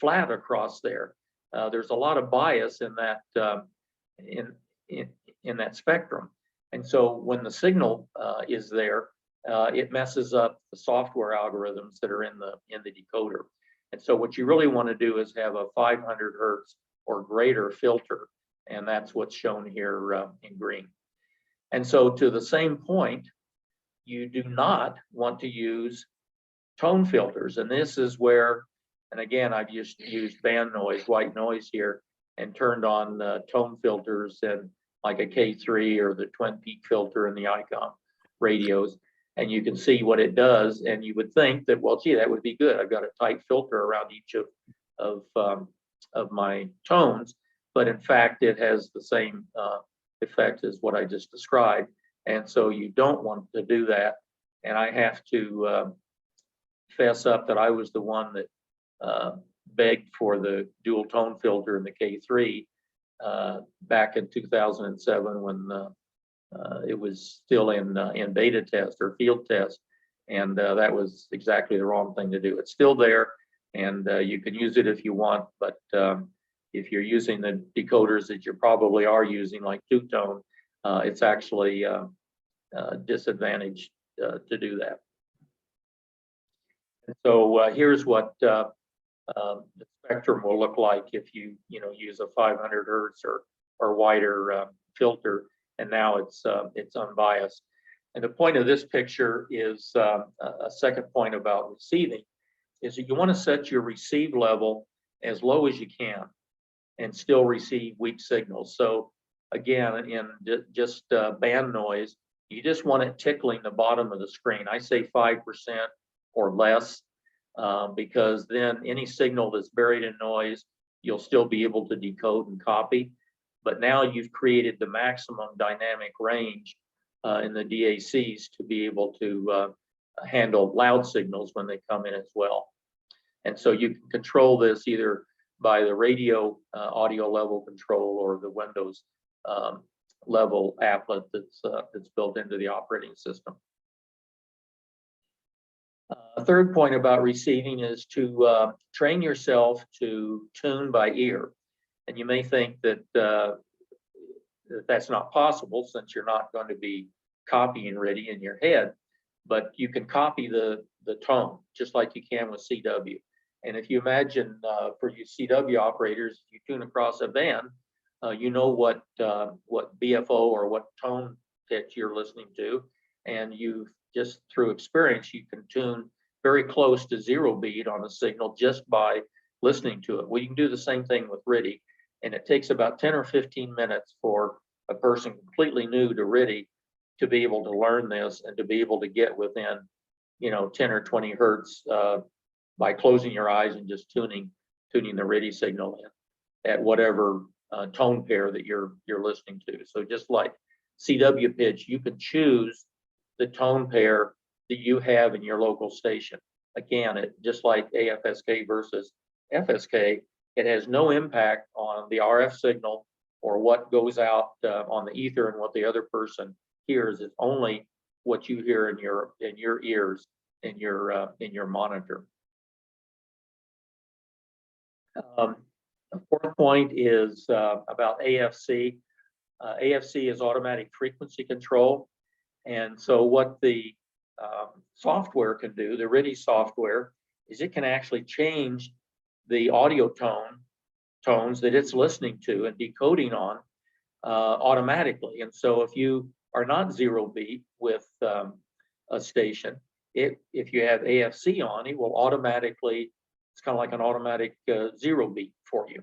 flat across there. There's a lot of bias in that in that spectrum. And so when the signal is there, it messes up the software algorithms that are in the decoder. And so what you really want to do is have a 500 hertz or greater filter, and that's what's shown here in green. And so to the same point, you do not want to use tone filters. And this is where, and again, I've just used band noise, white noise here, and turned on tone filters and like a K3 or the twin peak filter in the ICOM radios. And you can see what it does. And you would think that, well, gee, that would be good. I've got a tight filter around each of my tones, but in fact, it has the same effect as what I just described. And so you don't want to do that. And I have to fess up that I was the one that begged for the dual tone filter in the K3 back in 2007 when it was still in beta test or field test, and that was exactly the wrong thing to do. It's still there, and you can use it if you want, but if you're using the decoders that you probably are using, like two-tone, it's actually disadvantaged to do that. And so here's what the spectrum will look like if you use a 500 hertz or wider filter, and now it's unbiased. And the point of this picture is a second point about receiving, is that you want to set your receive level as low as you can and still receive weak signals. So again, in just band noise, you just want it tickling the bottom of the screen. I say 5% or less, because then any signal that's buried in noise, you'll still be able to decode and copy. But now you've created the maximum dynamic range in the DACs to be able to handle loud signals when they come in as well. And so you can control this either by the radio audio level control or the Windows level applet that's built into the operating system. A third point about receiving is to train yourself to tune by ear. And you may think that that's not possible since you're not going to be copying RTTY in your head. but you can copy the tone just like you can with CW. And if you imagine for you CW operators, if you tune across a band, you know what BFO or what tone pitch you're listening to, and you just through experience you can tune very close to 0 beat on a signal just by listening to it. Well, you can do the same thing with RTTY, and it takes about 10 or 15 minutes for a person completely new to RTTY to be able to learn this and to be able to get within, 10 or 20 hertz by closing your eyes and just tuning the RTTY signal in at whatever tone pair that you're listening to. So just like CW pitch, you can choose the tone pair that you have in your local station. Again, it just like AFSK versus FSK, it has no impact on the RF signal or what goes out on the ether and what the other person hears. It's only what you hear in your ears in your monitor. The fourth point is about AFC. AFC is automatic frequency control. And so what the software can do, the RTTY software, is it can actually change the audio tones that it's listening to and decoding on automatically. And so if you are not 0 beat with a station, if you have AFC on, it will automatically, it's kind of like an automatic 0 beat for you.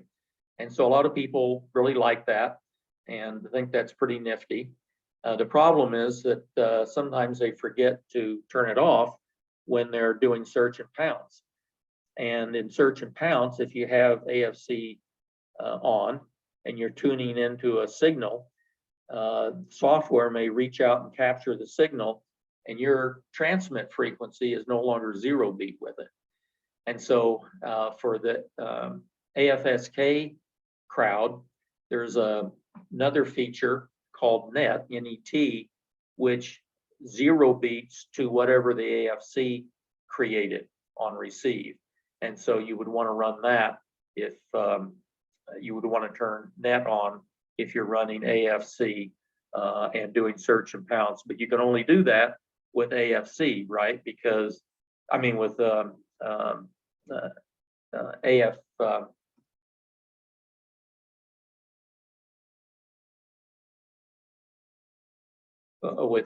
And so a lot of people really like that and think that's pretty nifty. The problem is that sometimes they forget to turn it off when they're doing search and pounce. And in search and pounce, if you have AFC on and you're tuning into a signal, software may reach out and capture the signal, and your transmit frequency is no longer 0 beat with it. And so for the AFSK crowd, there's another feature called NET, N-E-T, which 0 beats to whatever the AFC created on receive. And so you would want to run that if you would want to turn NET on if you're running AFC and doing search and pounce. But you can only do that with AFC, right? Because, I mean, with AF,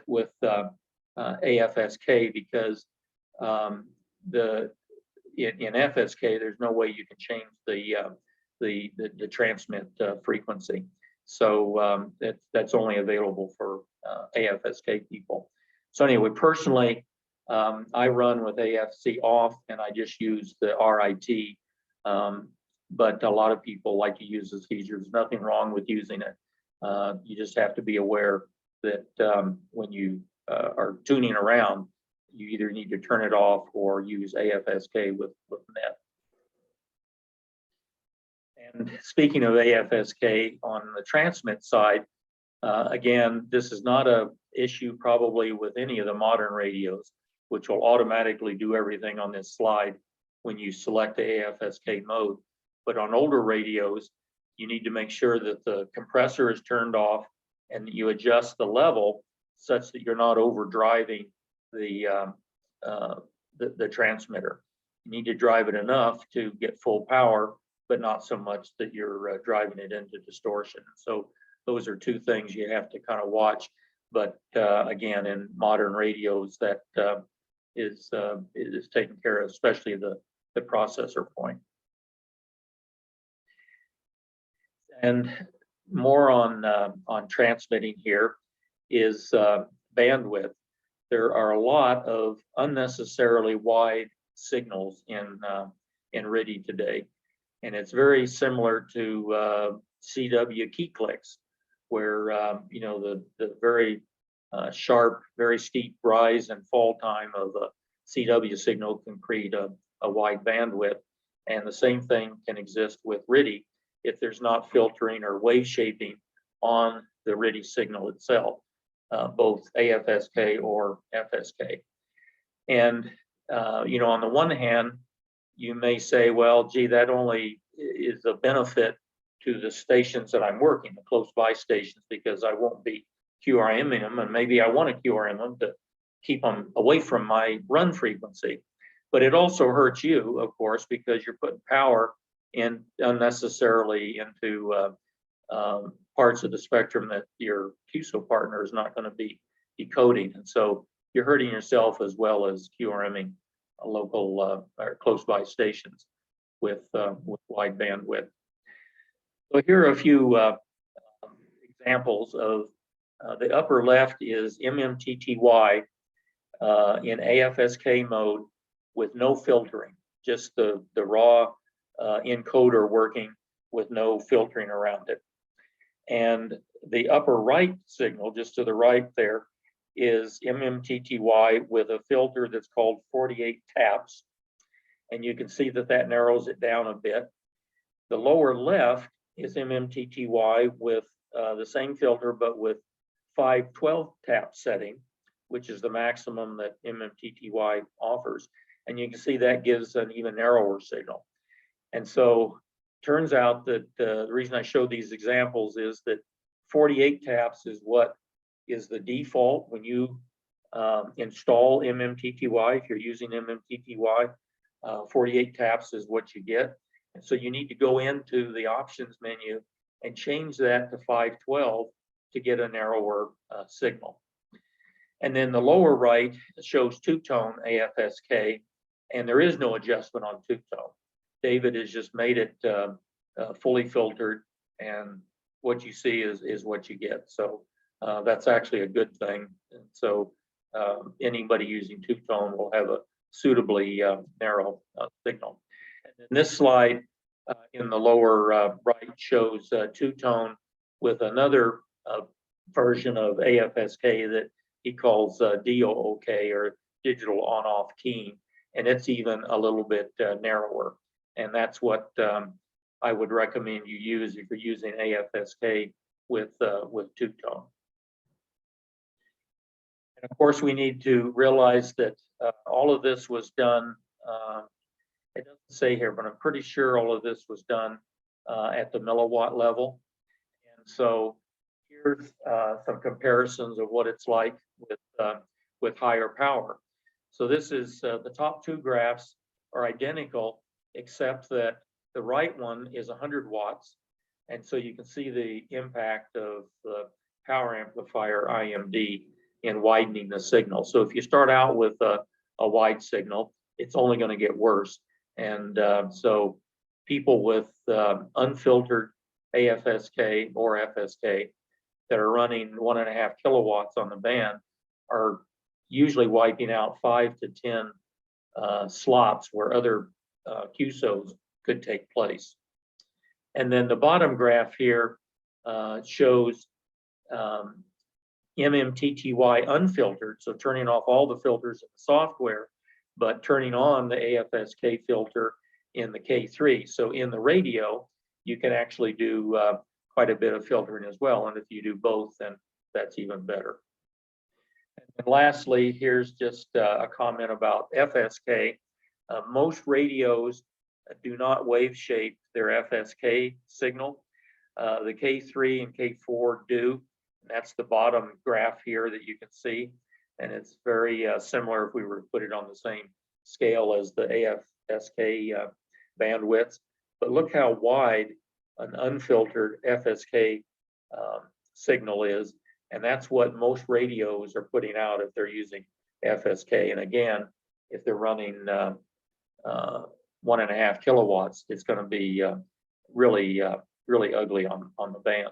with AFSK, because in FSK there's no way you can change the transmit frequency. So that's only available for AFSK people. So anyway, personally, I run with AFC off and I just use the RIT. But a lot of people like to use this feature. There's nothing wrong with using it. You just have to be aware that when you are tuning around, you either need to turn it off or use AFSK with NET. And speaking of AFSK on the transmit side, again, this is not an issue probably with any of the modern radios, which will automatically do everything on this slide when you select the AFSK mode. But on older radios, you need to make sure that the compressor is turned off and that you adjust the level such that you're not overdriving the transmitter. You need to drive it enough to get full power, but not so much that you're driving it into distortion. So those are two things you have to kind of watch. But again, in modern radios, that is taken care of, especially the processor point. And more on transmitting here is bandwidth. There are a lot of unnecessarily wide signals in RTTY today, and it's very similar to CW key clicks, where you know the very sharp, very steep rise and fall time of a CW signal can create a wide bandwidth, and the same thing can exist with RTTY if there's not filtering or wave shaping on the RTTY signal itself, both AFSK or FSK. And you know, on the one hand, you may say, well, gee, that only is a benefit to the stations that I'm working, the close by stations, because I won't be QRMing them, and maybe I want to QRM them keep them away from my run frequency. But it also hurts you, of course, because you're putting power in unnecessarily into parts of the spectrum that your QSO partner is not going to be decoding. And so you're hurting yourself as well as QRMing a local or close by stations with wide bandwidth. So here are a few examples of the upper left is MMTTY in AFSK mode with no filtering, just the raw encoder working with no filtering around it. And the upper right signal, just to the right there, is MMTTY with a filter that's called 48 taps. And you can see that that narrows it down a bit. The lower left is MMTTY with the same filter, but with 512 tap setting, which is the maximum that MMTTY offers. And you can see that gives an even narrower signal. And so turns out that the reason I showed these examples is that 48 taps is what is the default when you install MMTTY. If you're using MMTTY, 48 taps is what you get. And so you need to go into the options menu and change that to 512 to get a narrower signal. And then the lower right shows two-tone AFSK, and there is no adjustment on two-tone. David has just made it fully filtered, and what you see is what you get. So that's actually a good thing. And so anybody using two-tone will have a suitably narrow signal. And this slide in the lower right shows two-tone with another version of AFSK that he calls WPX or digital on-off keying, and it's even a little bit narrower. And that's what I would recommend you use if you're using AFSK with two-tone. And of course, we need to realize that all of this was done, it doesn't say here, but I'm pretty sure all of this was done at the milliwatt level. And so here's some comparisons of what it's like with higher power. So this is the top two graphs are identical, except that the right one is 100 watts. And so you can see the impact of the power amplifier IMD in widening the signal. So if you start out with a wide signal, it's only going to get worse. And so people with unfiltered AFSK or FSK that are running 1.5 kilowatts on the band are usually wiping out 5 to 10 slots where other QSOs could take place. And then the bottom graph here shows MMTTY unfiltered, so turning off all the filters in the software, but turning on the AFSK filter in the K3. So in the radio, you can actually do quite a bit of filtering as well. And if you do both, then that's even better. And lastly, here's just a comment about FSK. Most radios do not wave shape their FSK signal. The K3 and K4 do. That's the bottom graph here that you can see. And it's very similar if we were to put it on the same scale as the AFSK bandwidths. But look how wide an unfiltered FSK signal is. And that's what most radios are putting out if they're using FSK. And again, if they're running 1.5 kilowatts, it's going to be really ugly on the band.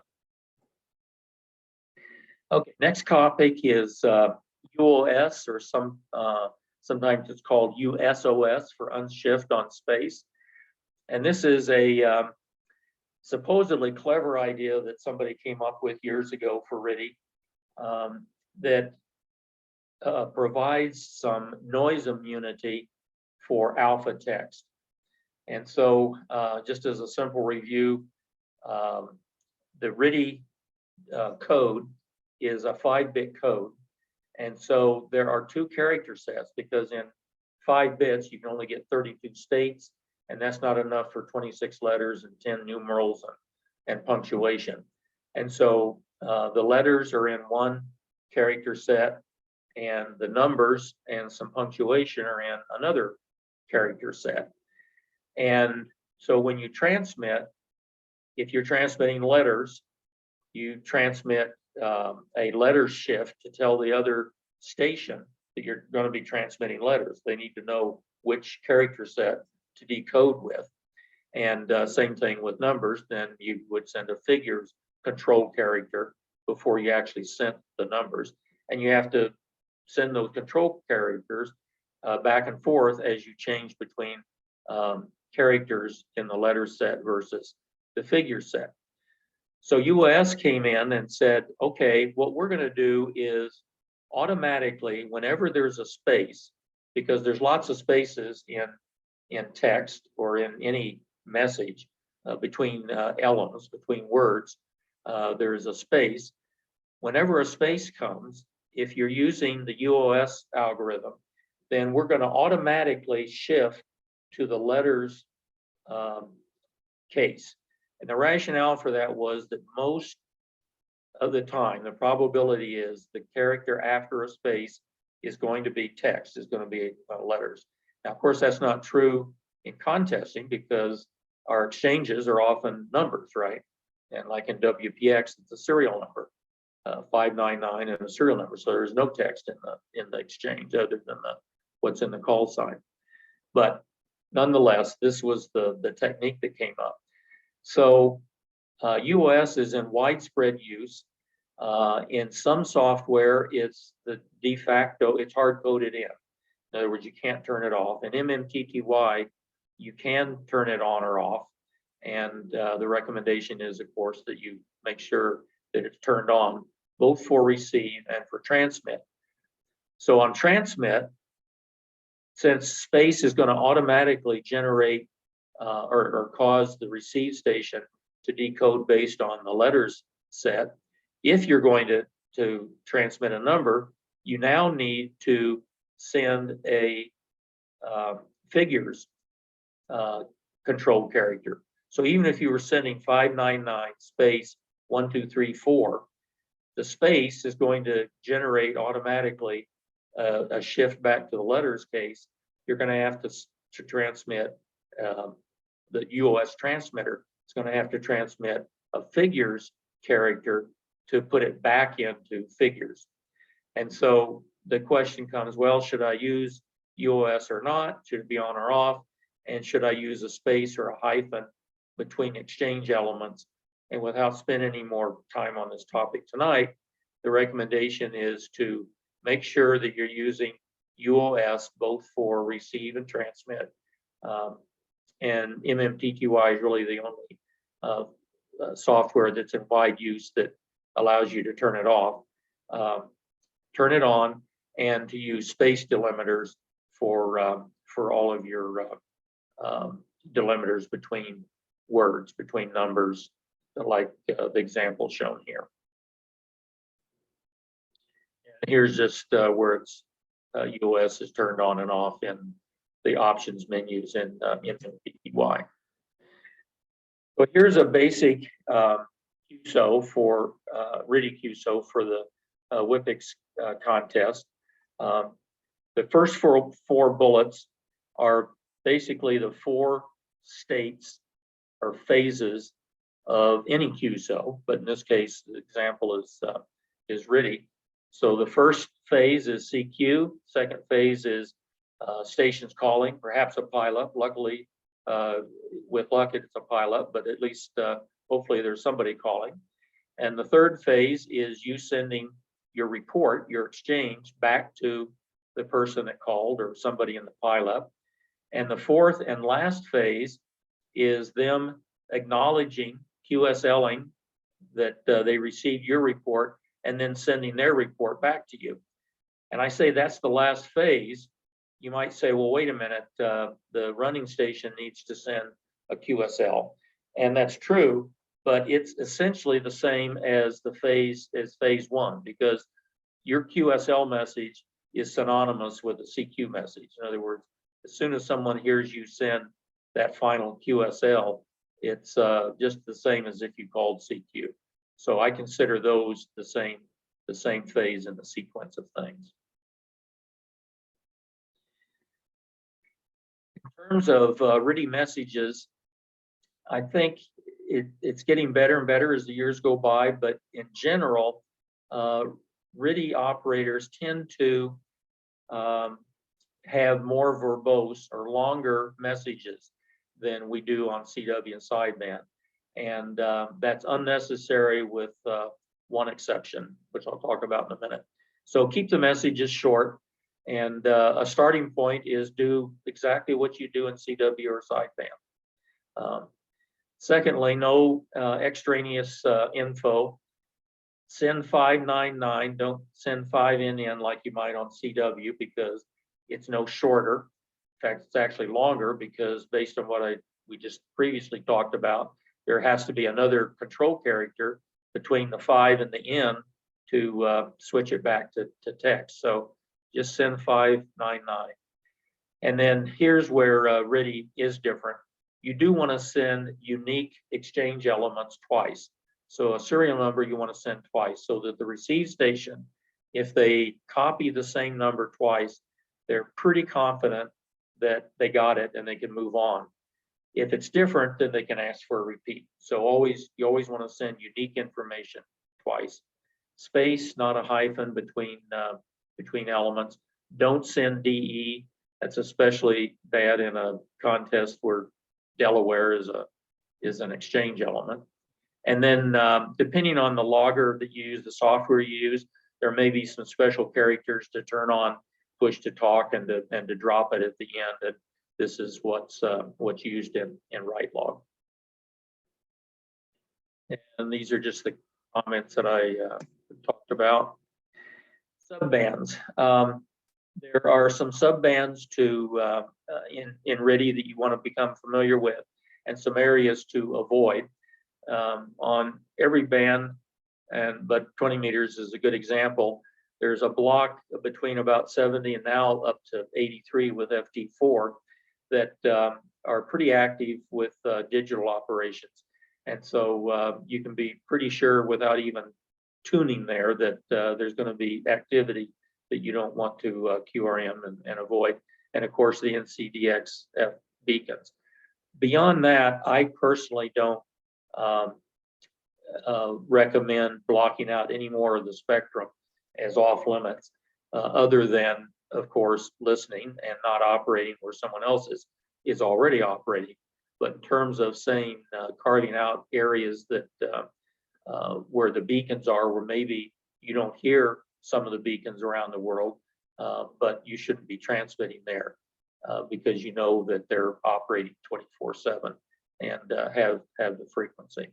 Okay, next topic is UOS, or sometimes it's called USOS for unshift on space. And this is a supposedly clever idea that somebody came up with years ago for RTTY that provides some noise immunity for alpha text. And so just as a simple review, the RTTY code is a 5-bit code. And so there are 2 character sets, because in 5 bits, you can only get 32 states, and that's not enough for 26 letters and 10 numerals and punctuation. And so the letters are in 1 character set, and the numbers and some punctuation are in another character set. And so when you transmit, if you're transmitting letters, you transmit a letter shift to tell the other station that you're going to be transmitting letters. They need to know which character set to decode with. And same thing with numbers, then you would send a figures control character before you actually sent the numbers. And you have to send those control characters back and forth as you change between characters in the letter set versus the figure set. So UOS came in and said, okay, what we're going to do is automatically, whenever there's a space, because there's lots of spaces in text or in any message between elements, between words, there is a space. Whenever a space comes, if you're using the UOS algorithm, then we're going to automatically shift to the letters case. And the rationale for that was that most of the time, the probability is the character after a space is going to be text, is going to be letters. Now, of course, that's not true in contesting because our exchanges are often numbers, right? And like in WPX, it's a serial number, 599 and a serial number. So there's no text in the exchange other than what's in the call sign. But nonetheless, this was the technique that came up. So UOS is in widespread use. In some software, it's the de facto, it's hard coded in. In other words, you can't turn it off. In MMTTY, you can turn it on or off. And the recommendation is, of course, that you make sure that it's turned on, both for receive and for transmit. So on transmit, since space is going to automatically generate or cause the receive station to decode based on the letters set, if you're going to transmit a number, you now need to send a figures control character. So even if you were sending 599 space 1234, the space is going to generate automatically a shift back to the letters case. You're going to have to transmit the UOS transmitter. It's going to have to transmit a figures character to put it back into figures. And so the question comes, well, should I use UOS or not? Should it be on or off? And should I use a space or a hyphen between exchange elements? And without spending any more time on this topic tonight, the recommendation is to make sure that you're using UOS both for receive and transmit. And MMTTY is really the only software that's in wide use that allows you to turn it off, turn it on, and to use space delimiters for all of your delimiters between words, between numbers, like the example shown here. And here's just where it's UOS is turned on and off in the options menus in MMTTY. So here's a basic QSO for RTTY QSO for the WPX contest. The first four bullets are basically the four states or phases of any QSO, but in this case, the example is RTTY. So the first phase is CQ. Second phase is stations calling, perhaps a pileup. Luckily, with luck, it's a pileup, but at least hopefully there's somebody calling. And the third phase is you sending your report, your exchange, back to the person that called or somebody in the pileup. And the fourth and last phase is them acknowledging, QSLing that they received your report and then sending their report back to you. And I say that's the last phase. You might say, well, wait a minute, the running station needs to send a QSL. And that's true, but it's essentially the same as phase one, because your QSL message is synonymous with a CQ message. In other words, as soon as someone hears you send that final QSL, it's just the same as if you called CQ. So I consider those the same phase in the sequence of things. terms of RTTY messages, I think it's getting better and better as the years go by, but in general, RTTY operators tend to have more verbose or longer messages than we do on CW and sideband. And that's unnecessary with one exception, which I'll talk about in a minute. So keep the messages short. And a starting point is do exactly what you do in CW or sideband. Secondly, no extraneous info. Send 599, don't send 5NN like you might on CW, because it's no shorter. In fact, it's actually longer, because based on what we just previously talked about, there has to be another control character between the 5 and the N to switch it back to text. So just send 599. And then here's where RTTY is different. You do want to send unique exchange elements twice. So a serial number you want to send twice, so that the receive station, if they copy the same number twice, they're pretty confident that they got it and they can move on. If it's different, then they can ask for a repeat. So you always want to send unique information twice. Space, not a hyphen between elements. Don't send DE. That's especially bad in a contest where Delaware is an exchange element. And then depending on the logger that you use, the software you use, there may be some special characters to turn on push to talk and to drop it at the end. And this is what's used in write log. And these are just the comments that I talked about. Subbands. There are some subbands to in RTTY that you want to become familiar with, and some areas to avoid. On every band, but 20 meters is a good example. There's a block between about 70 and now up to 83 with FT4 that are pretty active with digital operations. And so you can be pretty sure without even tuning there that there's going to be activity that you don't want to QRM and avoid. And of course, the NCDXF beacons. Beyond that, I personally don't recommend blocking out any more of the spectrum as off limits, other than, of course, listening and not operating where someone else is already operating. But in terms of saying carving out areas that where the beacons are, where maybe you don't hear some of the beacons around the world, but you shouldn't be transmitting there because you know that they're operating 24/7 and have the frequency.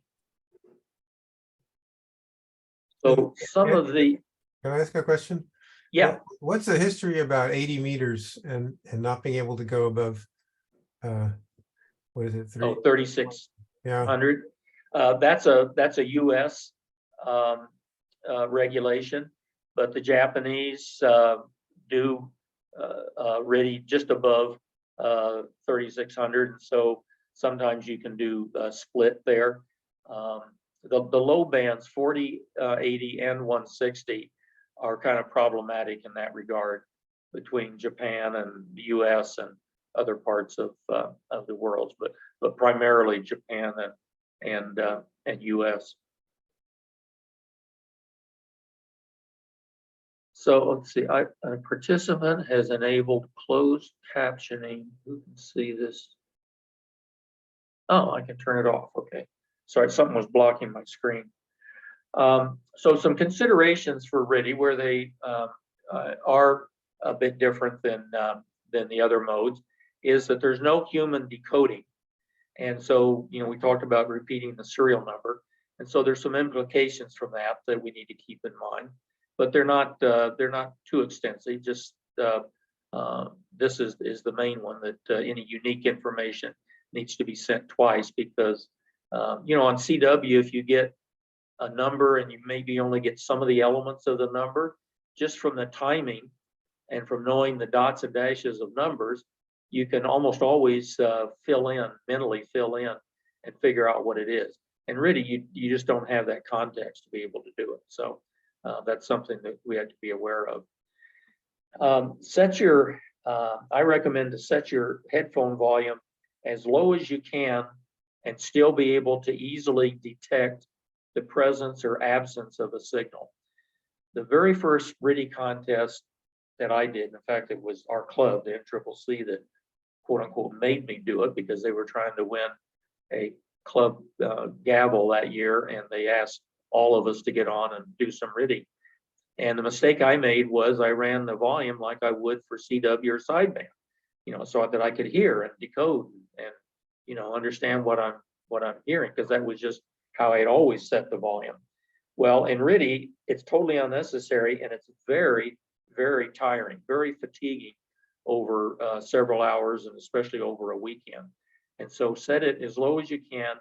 So some of the. Can I ask a question? Yeah. What's the history about 80 meters and not being able to go above, what is it? 3600. Yeah. That's a US regulation, but the Japanese do really just above 3600. So sometimes you can do a split there. The low bands 40, 80, and 160 are kind of problematic in that regard between Japan and the US and other parts of the world, but primarily Japan and US. So let's see, a participant has enabled closed captioning. Who can see this? Oh, I can turn it off. Okay. Sorry, something was blocking my screen. So some considerations for RTTY where they are a bit different than the other modes is that there's no human decoding. And so, you know, we talked about repeating the serial number. And so there's some implications from that we need to keep in mind, but they're not too extensive. Just this is the main one, that any unique information needs to be sent twice, because you know, on CW, if you get a number and you maybe only get some of the elements of the number, just from the timing and from knowing the dots and dashes of numbers, you can almost always mentally fill in and figure out what it is. And really, you just don't have that context to be able to do it. So that's something that we have to be aware of. Set your I recommend to set your headphone volume as low as you can and still be able to easily detect the presence or absence of a signal. The very first RTTY contest that I did, in fact, it was our club, the NCCC, that quote unquote made me do it because they were trying to win a club gavel that year, and they asked all of us to get on and do some RTTY. And the mistake I made was I ran the volume like I would for CW or sideband, so that I could hear and decode and understand what I'm hearing, because that was just how I had always set the volume. Well, in RTTY, it's totally unnecessary, and it's very, very tiring, very fatiguing over several hours, and especially over a weekend. And so set it as low as you can.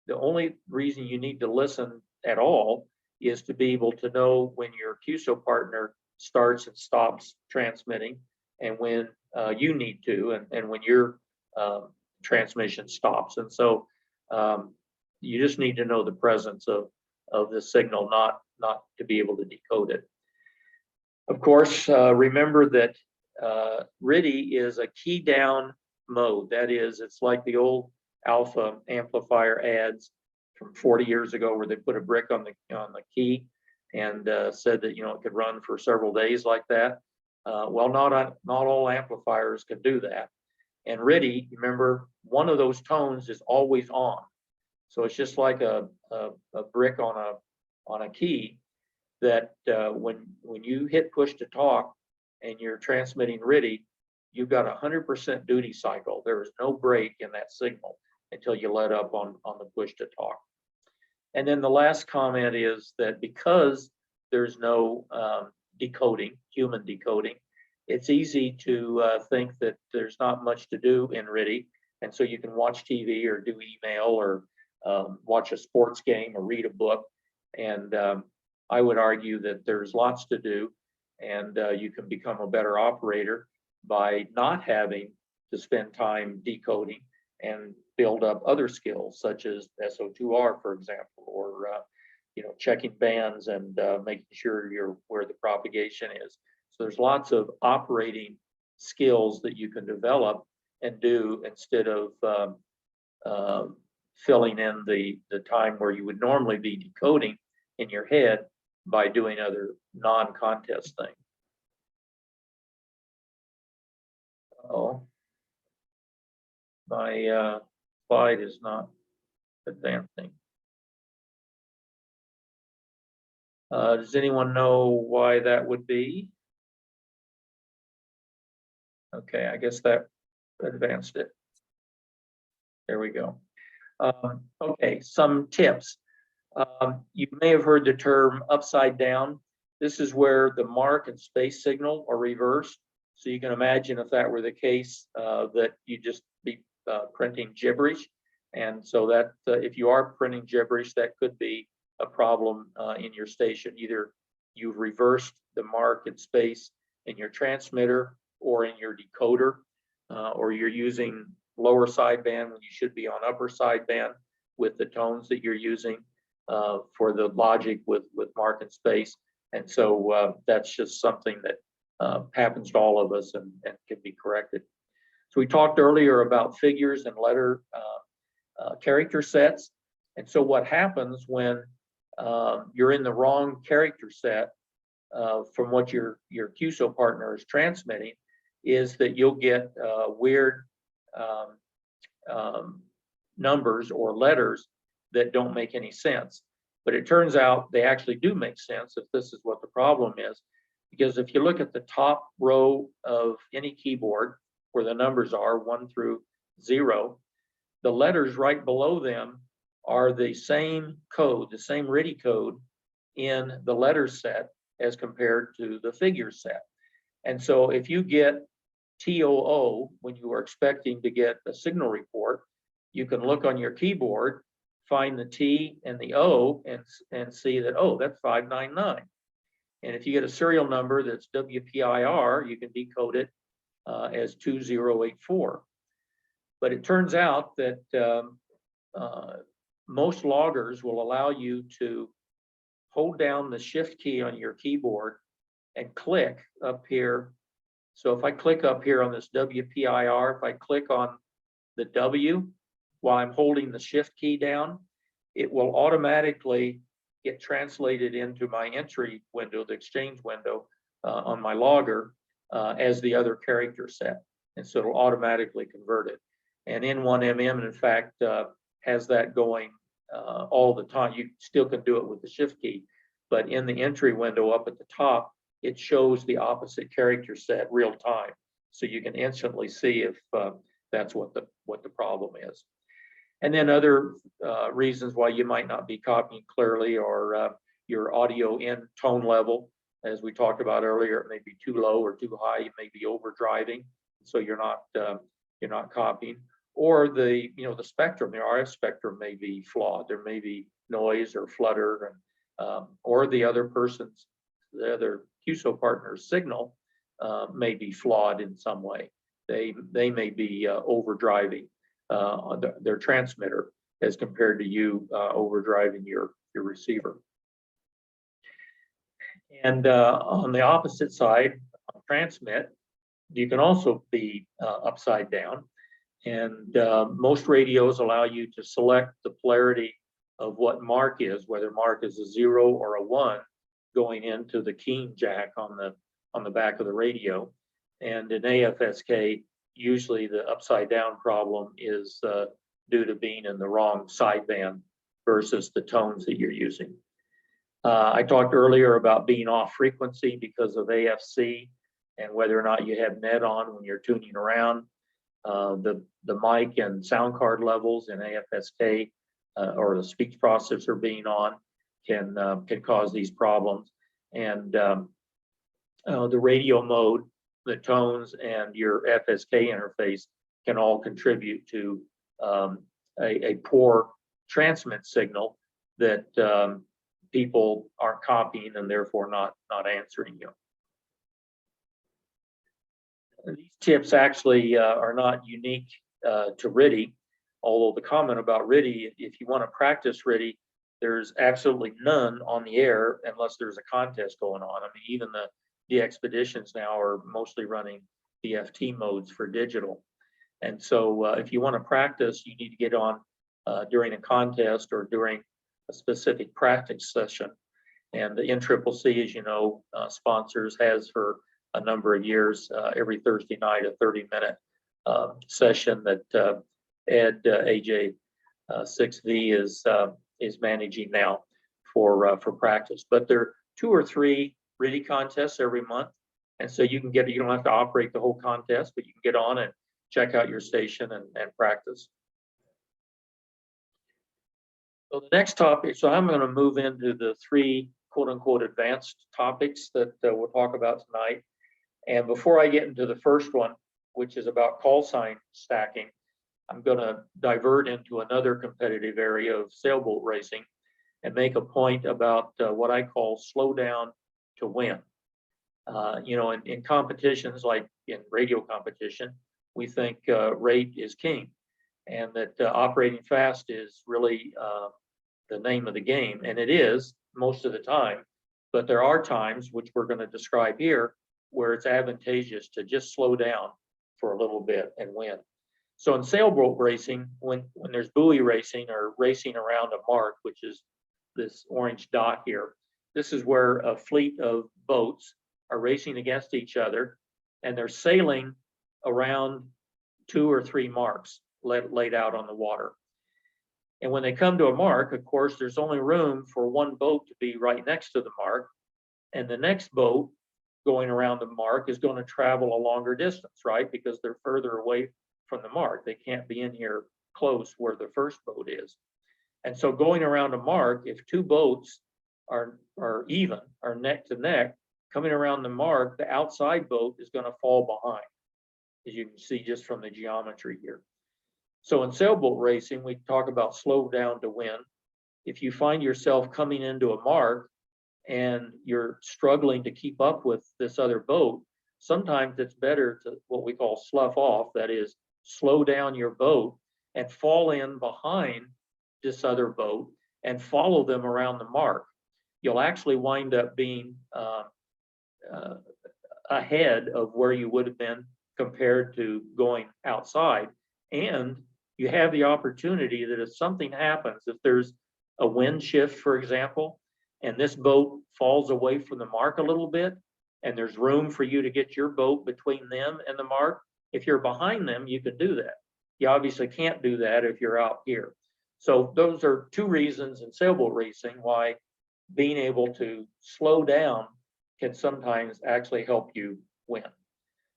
The only reason you need to listen at all is to be able to know when your QSO partner starts and stops transmitting, and when you need to, and when your transmission stops. And so you just need to know the presence of the signal, not to be able to decode it. Of course, remember that RTTY is a key down mode. That is, it's like the old alpha amplifier ads from 40 years ago, where they put a brick on the key and said that it could run for several days like that. Well, not all amplifiers can do that. And RTTY, remember, one of those tones is always on. So it's just like a brick on a key that when you hit push to talk and you're transmitting RTTY, you've got 100% duty cycle. There is no break in that signal until you let up on the push to talk. And then the last comment is that because there's no decoding, human decoding, it's easy to think that there's not much to do in RTTY. And so you can watch TV or do email or watch a sports game or read a book. And I would argue that there's lots to do, and you can become a better operator by not having to spend time decoding and build up other skills such as SO2R, for example, or checking bands and making sure you're where the propagation is. So there's lots of operating skills that you can develop and do instead of filling in the time where you would normally be decoding in your head by doing other non-contest things. Oh, my slide is not advancing. Does anyone know why that would be? Okay, I guess that advanced it. There we go. Okay, some tips. You may have heard the term upside down. This is where the mark and space signal are reversed. So you can imagine if that were the case, that you just be printing gibberish. And so that if you are printing gibberish, that could be a problem in your station. Either you've reversed the mark and space in your transmitter or in your decoder, or you're using lower sideband when you should be on upper sideband with the tones that you're using for the logic with mark and space. And so that's just something that happens to all of us and can be corrected. So we talked earlier about figures and letter character sets. And so what happens when you're in the wrong character set from what your QSO partner is transmitting is that you'll get weird numbers or letters that don't make any sense. But it turns out they actually do make sense if this is what the problem is. Because if you look at the top row of any keyboard where the numbers are 1 through 0, the letters right below them are the same code, the same RTTY code in the letter set as compared to the figure set. And so if you get TOO when you are expecting to get a signal report, you can look on your keyboard, find the T and the O and see that, oh, that's 599. And if you get a serial number that's WPIR, you can decode it as 2084. But it turns out that most loggers will allow you to hold down the shift key on your keyboard and click up here So if I click up here on this WPIR, if I click on the W while I'm holding the shift key down, it will automatically get translated into my entry window, the exchange window on my logger as the other character set. And so it'll automatically convert it. And N1MM, in fact, has that going all the time. You still can do it with the shift key, but in the entry window up at the top, it shows the opposite character set real time. So you can instantly see if that's what the problem is. And then other reasons why you might not be copying clearly, or your audio in tone level, as we talked about earlier, it may be too low or too high. You may be overdriving, so you're not copying. Or the spectrum, the RF spectrum may be flawed. There may be noise or flutter, and or the other QSO partner's signal may be flawed in some way. They may be overdriving their transmitter as compared to you overdriving your receiver. And on the opposite side, transmit, you can also be upside down. And most radios allow you to select the polarity of what mark is, whether mark is a 0 or a 1, going into the keying jack on the back of the radio. And in AFSK, usually the upside down problem is due to being in the wrong sideband versus the tones that you're using. I talked earlier about being off frequency because of AFC and whether or not you have net on when you're tuning around. The mic and sound card levels in AFSK or the speech processor being on can cause these problems. And the radio mode, the tones, and your FSK interface can all contribute to a poor transmit signal that people aren't copying and therefore not answering you. These tips actually are not unique to RTTY, although the comment about RTTY, if you want to practice RTTY, there's absolutely none on the air unless there's a contest going on. I mean, even the expeditions now are mostly running DFT modes for digital. And so if you want to practice, you need to get on during a contest or during a specific practice session. And the NCCC, as you know, sponsors, has for a number of years, every Thursday night, a 30-minute session that Ed AJ 6V is managing now for practice. But there are 2 or 3 RTTY contests every month, and so you don't have to operate the whole contest, but you can get on and check out your station and practice. So the next topic, so I'm going to move into the 3 quote-unquote advanced topics that we'll talk about tonight. And before I get into the first one, which is about call sign stacking, I'm going to divert into another competitive area of sailboat racing and make a point about what I call slow down to win. In competitions like in radio competition, we think rate is king, and that operating fast is really the name of the game, and it is most of the time. But there are times, which we're going to describe here, where it's advantageous to just slow down for a little bit and win. So in sailboat racing, when there's buoy racing or racing around a mark, which is this orange dot here, this is where a fleet of boats are racing against each other, and they're sailing around 2 or 3 marks laid out on the water. And when they come to a mark, of course, there's only room for one boat to be right next to the mark, and the next boat going around the mark is going to travel a longer distance, right? Because they're further away from the mark. They can't be in here close where the first boat is. And so going around a mark, if 2 boats are even, are neck to neck, coming around the mark, the outside boat is going to fall behind, as you can see just from the geometry here. So in sailboat racing, we talk about slow down to win. If you find yourself coming into a mark and you're struggling to keep up with this other boat, sometimes it's better to what we call slough off, that is, slow down your boat and fall in behind this other boat and follow them around the mark. You'll actually wind up being ahead of where you would have been compared to going outside. And you have the opportunity that if something happens, if there's a wind shift, for example, and this boat falls away from the mark a little bit, and there's room for you to get your boat between them and the mark, if you're behind them, you can do that. You obviously can't do that if you're out here. So those are two reasons in sailboat racing why being able to slow down can sometimes actually help you win.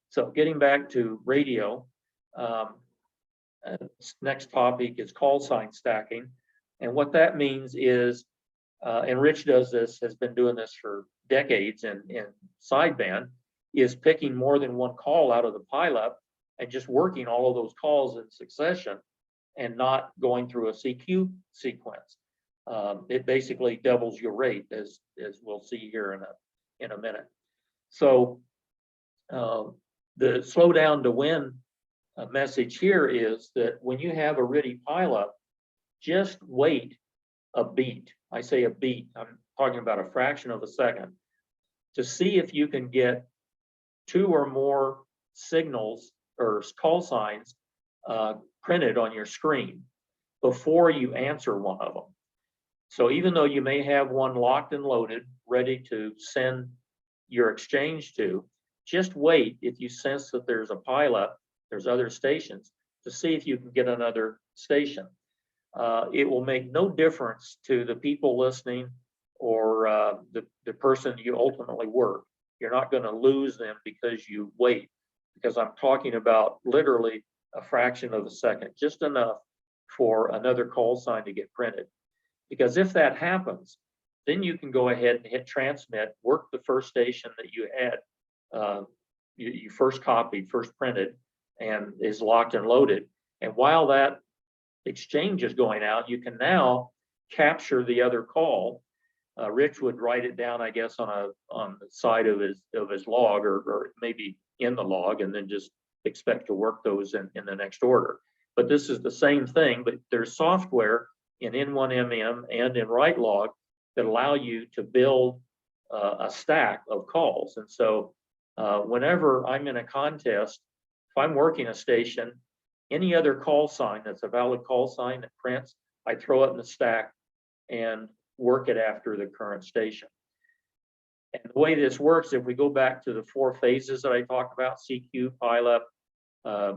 So getting back to radio, next topic is call sign stacking. And what that means is, and Rich does this, has been doing this for decades in sideband, is picking more than one call out of the pileup and just working all of those calls in succession and not going through a CQ sequence. It basically doubles your rate, as we'll see here in a minute. So the slow down to win message here is that when you have a RTTY pileup, just wait a beat. I say a beat, I'm talking about a fraction of a second, to see if you can get 2 or more signals or call signs printed on your screen before you answer one of them. So even though you may have one locked and loaded, ready to send your exchange to, just wait if you sense that there's a pileup, there's other stations, to see if you can get another station. It will make no difference to the people listening or the person you ultimately work. You're not going to lose them because you wait, because I'm talking about literally a fraction of a second, just enough for another call sign to get printed. Because if that happens, then you can go ahead and hit transmit, work the first station that you had, you first copied, first printed, and is locked and loaded. And while that exchange is going out, you can now capture the other call. Rich would write it down, I guess, on the side of his log, or maybe in the log, and then just expect to work those in the next order. But this is the same thing, but there's software in N1MM and in WriteLog that allow you to build a stack of calls. And so whenever I'm in a contest, if I'm working a station, any other call sign that's a valid call sign that prints, I throw it in the stack and work it after the current station. And the way this works, if we go back to the 4 phases that I talked about, CQ, pileup,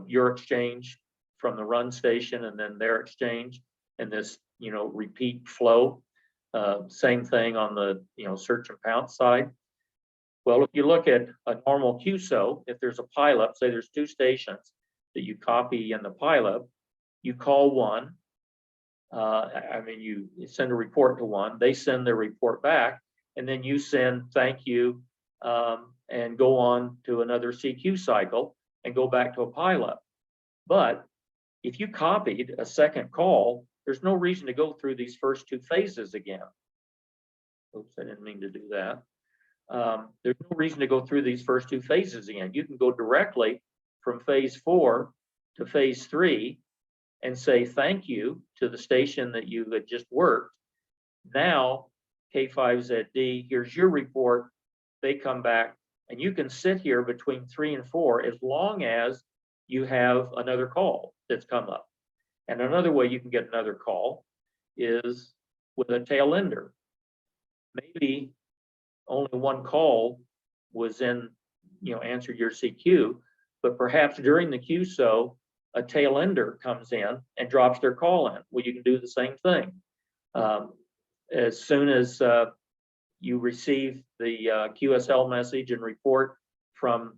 your exchange from the run station, and then their exchange, and this, repeat flow. Same thing on the, search and pounce side. Well, if you look at a normal QSO, if there's a pileup, say there's 2 stations that you copy in the pileup, you call one. You send a report to one, they send their report back, and then you send thank you and go on to another CQ cycle and go back to a pileup. But if you copied a second call, there's no reason to go through these first 2 phases again. Oops, I didn't mean to do that. There's no reason to go through these first 2 phases again. You can go directly from phase 4 to phase 3 and say thank you to the station that you had just worked. Now, K5ZD, here's your report. They come back, and you can sit here between 3 and 4 as long as you have another call that's come up. And another way you can get another call is with a tail ender. Maybe only one call was in, answered your CQ, but perhaps during the QSO, a tail ender comes in and drops their call in. Well, you can do the same thing. As soon as you receive the QSL message and report from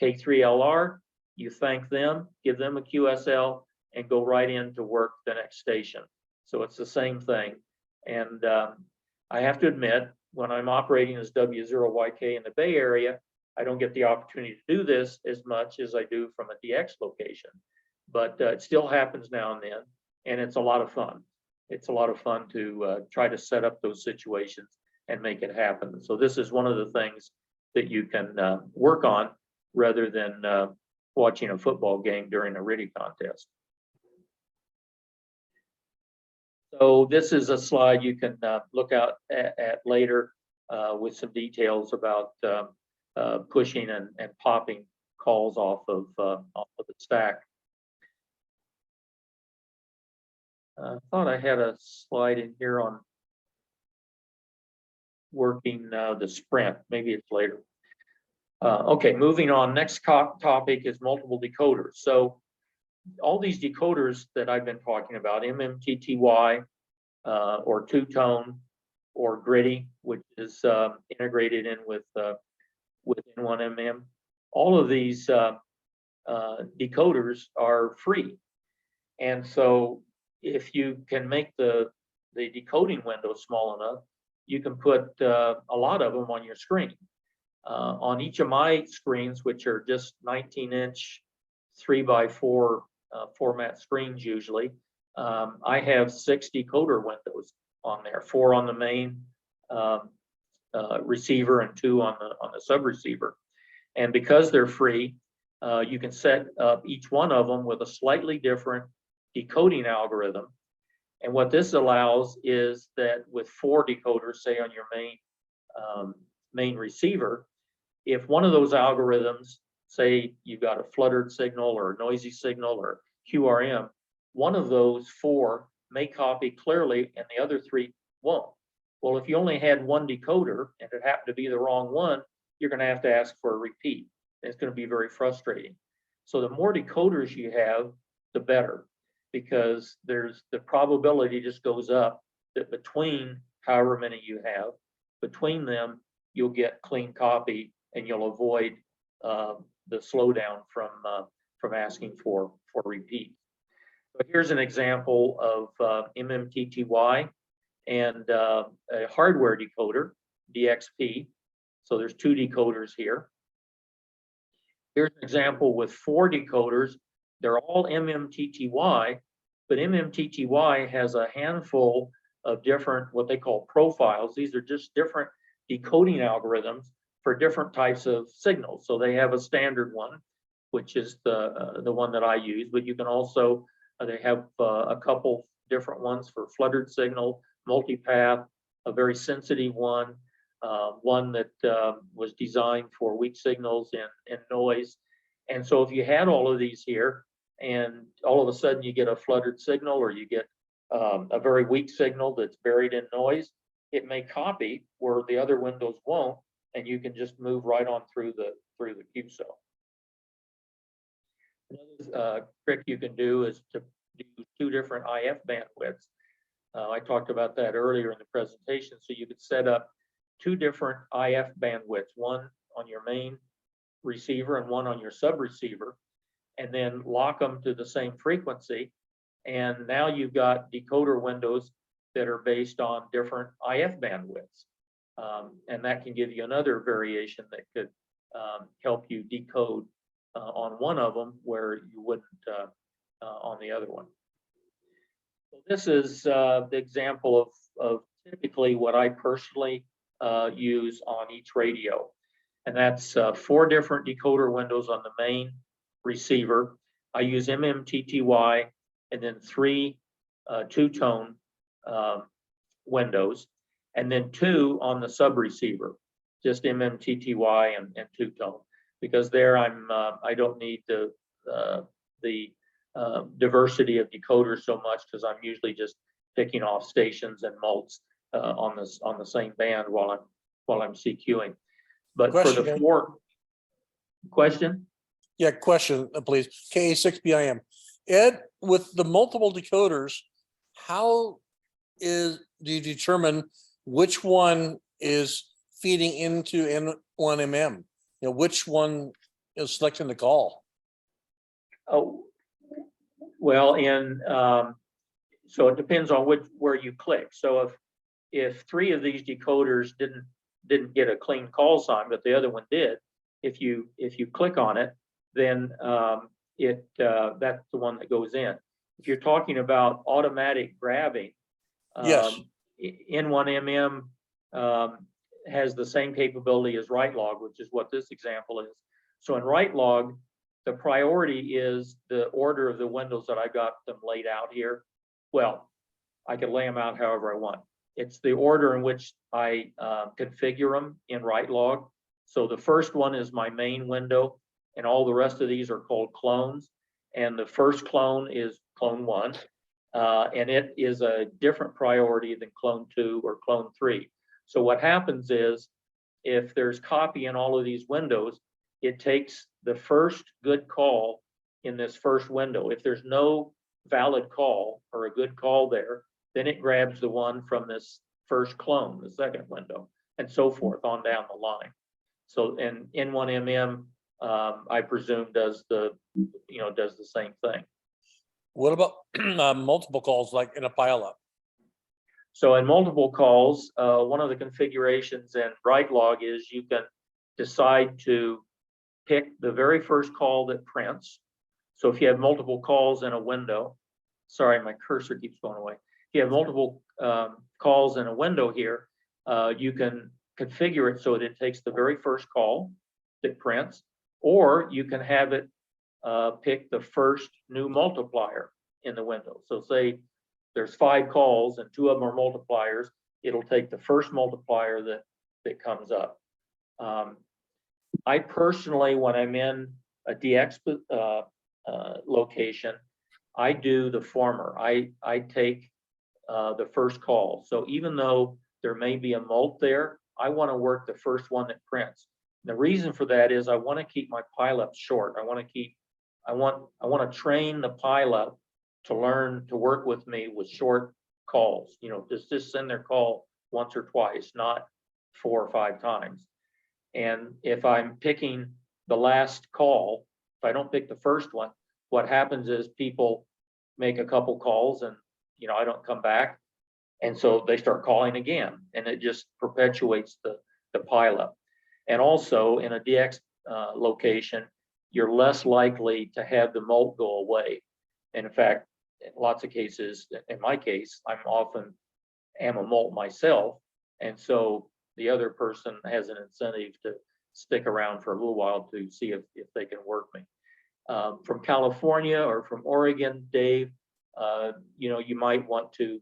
K3LR, you thank them, give them a QSL, and go right in to work the next station. So it's the same thing. And I have to admit, when I'm operating as W0YK in the Bay Area, I don't get the opportunity to do this as much as I do from a DX location. But it still happens now and then, and it's a lot of fun. It's a lot of fun to try to set up those situations and make it happen. So this is one of the things that you can work on rather than watching a football game during a RTTY contest. So this is a slide you can look out at later with some details about pushing and popping calls off of the stack. I thought I had a slide in here on working the sprint. Maybe it's later. Okay, moving on. Next topic is multiple decoders. So all these decoders that I've been talking about, MMTTY or two-tone or gritty, which is integrated in with N1MM, all of these decoders are free. And so if you can make the decoding window small enough, you can put a lot of them on your screen. On each of my screens, which are just 19-inch 3x4 format screens usually, I have 6 decoder windows on there, 4 on the main receiver and 2 on the sub receiver. And because they're free, you can set up each one of them with a slightly different decoding algorithm. And what this allows is that with 4 decoders, say on your main receiver, if one of those algorithms, say you've got a fluttered signal or a noisy signal or QRM, one of those 4 may copy clearly and the other 3 won't. Well, if you only had 1 decoder and it happened to be the wrong one, you're going to have to ask for a repeat. It's going to be very frustrating. So the more decoders you have, the better, because there's the probability just goes up that between however many you have, between them, you'll get clean copy and you'll avoid the slowdown from asking for repeat. So here's an example of MMTTY and a hardware decoder, DXP. So there's 2 decoders here. Here's an example with 4 decoders. They're all MMTTY, but MMTTY has a handful of different, what they call profiles. These are just different decoding algorithms for different types of signals. So they have a standard one, which is the one that I use, but you can also, they have a couple different ones for fluttered signal, multipath, a very sensitive one, one that was designed for weak signals and noise. And so if you had all of these here and all of a sudden you get a fluttered signal or you get a very weak signal that's buried in noise, it may copy where the other windows won't, and you can just move right on through the Q cell. Another trick you can do is to do 2 different IF bandwidths. I talked about that earlier in the presentation. So you could set up 2 different IF bandwidths, one on your main receiver and one on your sub receiver, and then lock them to the same frequency. And now you've got decoder windows that are based on different IF bandwidths. And that can give you another variation that could help you decode on one of them where you wouldn't on the other one. So this is the example of typically what I personally use on each radio. And that's 4 different decoder windows on the main receiver. I use MMTTY and then 3 two-tone windows, and then 2 on the sub receiver, just MMTTY and two-tone, because there I don't need the diversity of decoders so much, because I'm usually just picking off stations and mults on the same band while I'm CQing. But Question, for the 4 question. Yeah, question, please. KA6BIM. Ed, with the multiple decoders, how do you determine which one is feeding into N1MM? You know, which one is selecting the call? Oh, well, so it depends on where you click. So if 3 of these decoders didn't get a clean call sign, but the other one did, if you click on it, then that's the one that goes in. If you're talking about automatic grabbing, yes, N1MM has the same capability as write log, which is what this example is. So in write log, the priority is the order of the windows that I got them laid out here. Well, I can lay them out however I want. It's the order in which I configure them in write log. So the first one is my main window, and all the rest of these are called clones. And the first clone is clone 1, and it is a different priority than clone 2 or clone 3. So what happens is, if there's copy in all of these windows, it takes the first good call in this first window. If there's no valid call or a good call there, then it grabs the one from this first clone, the second window, and so forth on down the line. So, and N1MM, I presume does the same thing. What about multiple calls like in a pileup? So in multiple calls, one of the configurations in WriteLog is you can decide to pick the very first call that prints. So if you have multiple calls in a window, sorry, my cursor keeps going away. If you have multiple calls in a window here, you can configure it so that it takes the very first call that prints, or you can have it pick the first new multiplier in the window. So say there's 5 calls and 2 of them are multipliers, it'll take the first multiplier that comes up. I personally, when I'm in a DX location, I do the former. I take the first call. So even though there may be a mult there, I want to work the first one that prints. The reason for that is I want to keep my pileup short. I want to train the pileup to learn to work with me with short calls. You know, just send their call once or twice, not 4 or 5 times. And if I'm picking the last call, if I don't pick the first one, what happens is people make a couple calls and, you know, I don't come back. And so they start calling again, and it just perpetuates the pileup. And also in a DX location, you're less likely to have the mult go away. And in fact, in lots of cases, in my case, I'm often am a mult myself. And so the other person has an incentive to stick around for a little while to see if they can work me. From California or from Oregon, Dave, you know, you might want to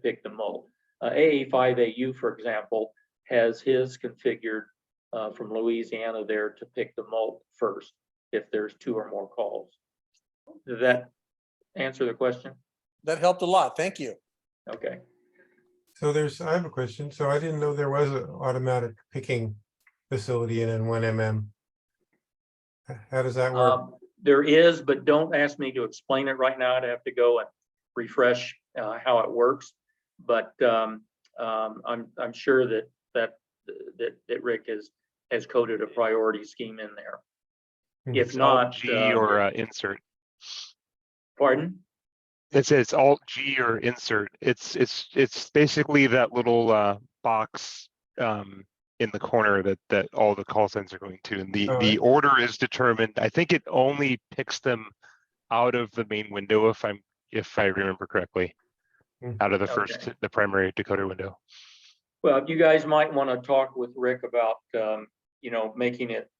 pick the mult. AA5AU, for example, has his configured from Louisiana there to pick the mult first if there's 2 or more calls. Does that answer the question? That helped a lot. Thank you. Okay. So I have a question. So I didn't know there was an automatic picking facility in N1MM. How does that work? There is, but don't ask me to explain it right now. I'd have to go and refresh how it works. But I'm sure that Rick has coded a priority scheme in there. If It's not, Alt G or insert. Pardon? It's Alt G or insert. It's basically that little box in the corner that all the call signs are going to, and the order is determined. I think it only picks them out of the main window if I remember correctly, out of the the primary decoder window. Well, you guys might want to talk with Rick about you know, making it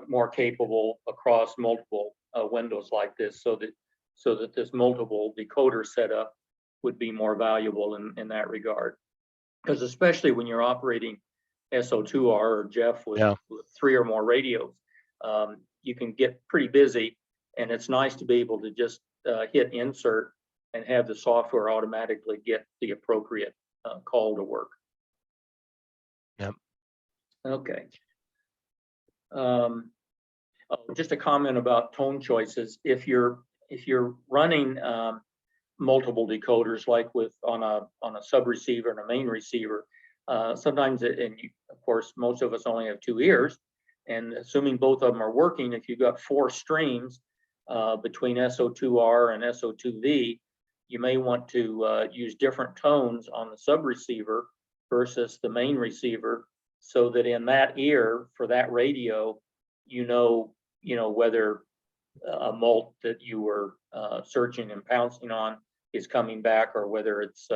more capable across multiple windows like this, so that this multiple decoder setup would be more valuable in that regard. Because especially when you're operating SO2R or Jeff with 3 or more radios, you can get pretty busy, and it's nice to be able to just hit insert and have the software automatically get the appropriate call to work. Yep. Okay. Just a comment about tone choices. If you're running multiple decoders, like on a sub receiver and a main receiver, sometimes of course most of us only have 2 ears, and assuming both of them are working, if you've got 4 streams between SO2R and SO2V, you may want to use different tones on the sub receiver versus the main receiver, so that in that ear for that radio, you know whether a mult that you were searching and pouncing on is coming back, or whether it's